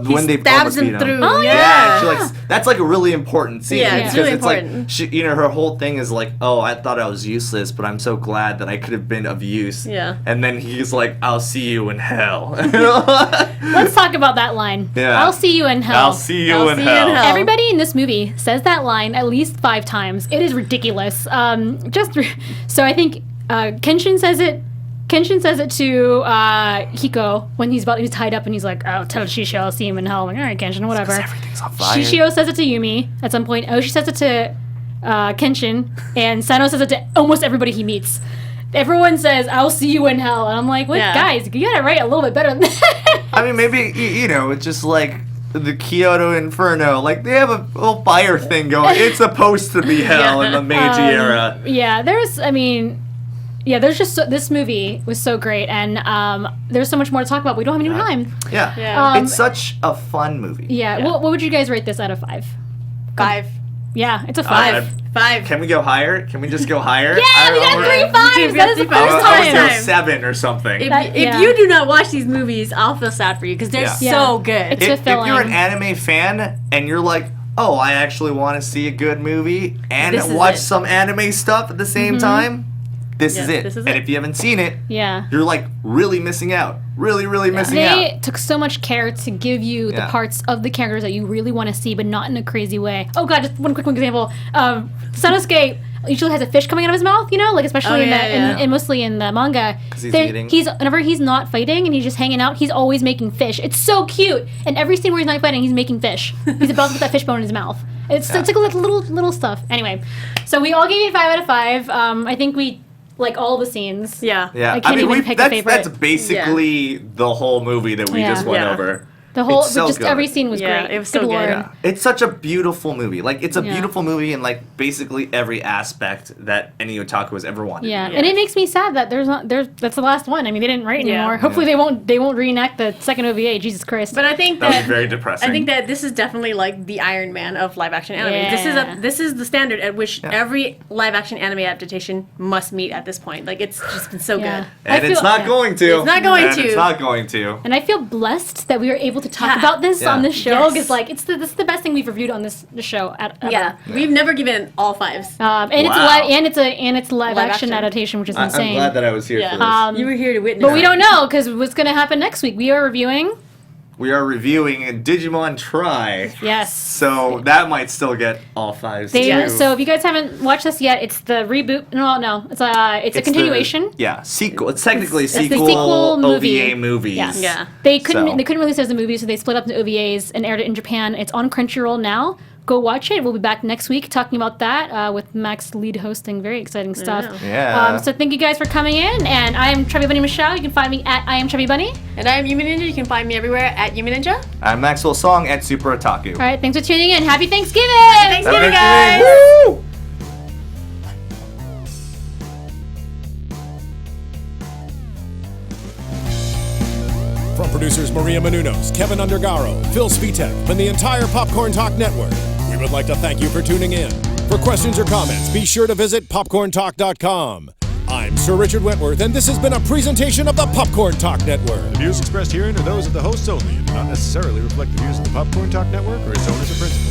When they stabs almost beat him him. through. Oh, Yeah, she that's like a really important scene. Yeah, it's because really it's like important. she, her whole thing is like, oh, I thought I was useless, but I'm so glad that I could have been of use. Yeah. And then he's like, I'll see you in hell. Let's talk about that line. Yeah. I'll see you in hell. I'll see you in hell. Everybody in this movie says that line at least 5 times. It is ridiculous. So I think Kenshin says it. Kenshin says it to Hiko when he's tied up and he's like, "Oh, tell Shishio I'll see him in hell." I'm like, all right, Kenshin, whatever. Everything's on fire. Shishio says it to Yumi at some point. Oshi says it to Kenshin, and Sano says it to almost everybody he meets. Everyone says, "I'll see you in hell," and I'm like, "What, Yeah. guys? You gotta write a little bit better than that." I mean, maybe, it's just like the Kyoto Inferno. Like, they have a little fire thing going. It's supposed to be hell in the Meiji era. Yeah, there's just this movie was so great, and there's so much more to talk about. We don't have any time. Yeah. Yeah. It's such a fun movie. Yeah. What would you guys rate this out of 5? 5. Yeah, it's a 5. 5. Can we go higher? Can we just go higher? Yeah, we got 3 5s. That is the We got first 3 I would time. go 7 or something. If you do not watch these movies, I'll feel sad for you because they're Yeah. so Yeah. good. It's if fulfilling. you're an anime fan and you're like, oh, I actually want to see a good movie and This is watch it. some anime stuff at the same time, this is it. this is and it. if you haven't seen it, Yeah. you're like really missing out. Really, really missing They out. took so much care to give you the Yeah. parts of the characters that you really want to see, but not in a crazy way. Oh god, just one quick example. Sanosuke usually has a fish coming out of his mouth, like especially in mostly in the manga. 'Cause he's There- eating. Whenever he's not fighting and he's just hanging out, he's always making fish. It's so cute. And every scene where he's not fighting, he's making fish. He's about to put that fish bone in his mouth. It's like little stuff. Anyway, so we all gave it 5 out of 5. I think we like all the scenes. Yeah. Yeah, I can't even pick a favorite. That's basically the whole movie that we Yeah. just went Yeah. over. The whole, It's so just good. every scene was Yeah, great. it was so good. Lord. Yeah. It's such a beautiful movie. Like, it's a Yeah. beautiful movie in, like, basically every aspect that any otaku has ever wanted. Yeah, and it makes me sad that that's the last one. I mean, they didn't write Yeah. anymore. Hopefully, they won't reenact the second OVA. Jesus Christ! But I think That that was very depressing. I think that this is definitely like the Iron Man of live action anime. Yeah. This is the standard at which Yeah. every live action anime adaptation must meet at this point. Like it's just been so Yeah. good. I And it's feel- not yeah. going to. It's not going And to. It's not going to. And I feel blessed that we were able to talk Yeah. about this Yeah. on this show Yes. because, like, this is the best thing we've reviewed on this show. Ever. Yeah, we've never given all fives. And Wow. it's a live Live action action. adaptation, which is I'm insane. glad that I was here Yeah. for this. You were here to witness. But we don't know because what's going to happen next week. We are reviewing. We are reviewing Digimon Try. Yes. So that might still get all fives. They, too. So if you guys haven't watched this yet, it's the reboot. No, it's a It's continuation. Sequel. It's technically It's the sequel, sequel movie. OVA movies. Yes. Yeah. They couldn't So. release it as a movie, so they split up into OVAs and aired it in Japan. It's on Crunchyroll now. Go watch it. We'll be back next week talking about that with Max lead hosting. Very exciting stuff. Yeah. So thank you guys for coming in. And I'm ChubbyBunny Michelle. You can find me at I am ChubbyBunny. And I'm Yume Ninja. You can find me everywhere at Yume Ninja. I'm Maxwell Song at Super Otaku. All right. Thanks for tuning in. Happy Thanksgiving. Thanksgiving, guys. Woo! From producers Maria Menounos, Kevin Undergaro, Phil Svitek, and the entire Popcorn Talk Network, we would like to thank you for tuning in. For questions or comments, be sure to visit popcorntalk.com. I'm Sir Richard Wentworth, and this has been a presentation of the Popcorn Talk Network. The views expressed herein are those of the hosts only and do not necessarily reflect the views of the Popcorn Talk Network or its owners or principals.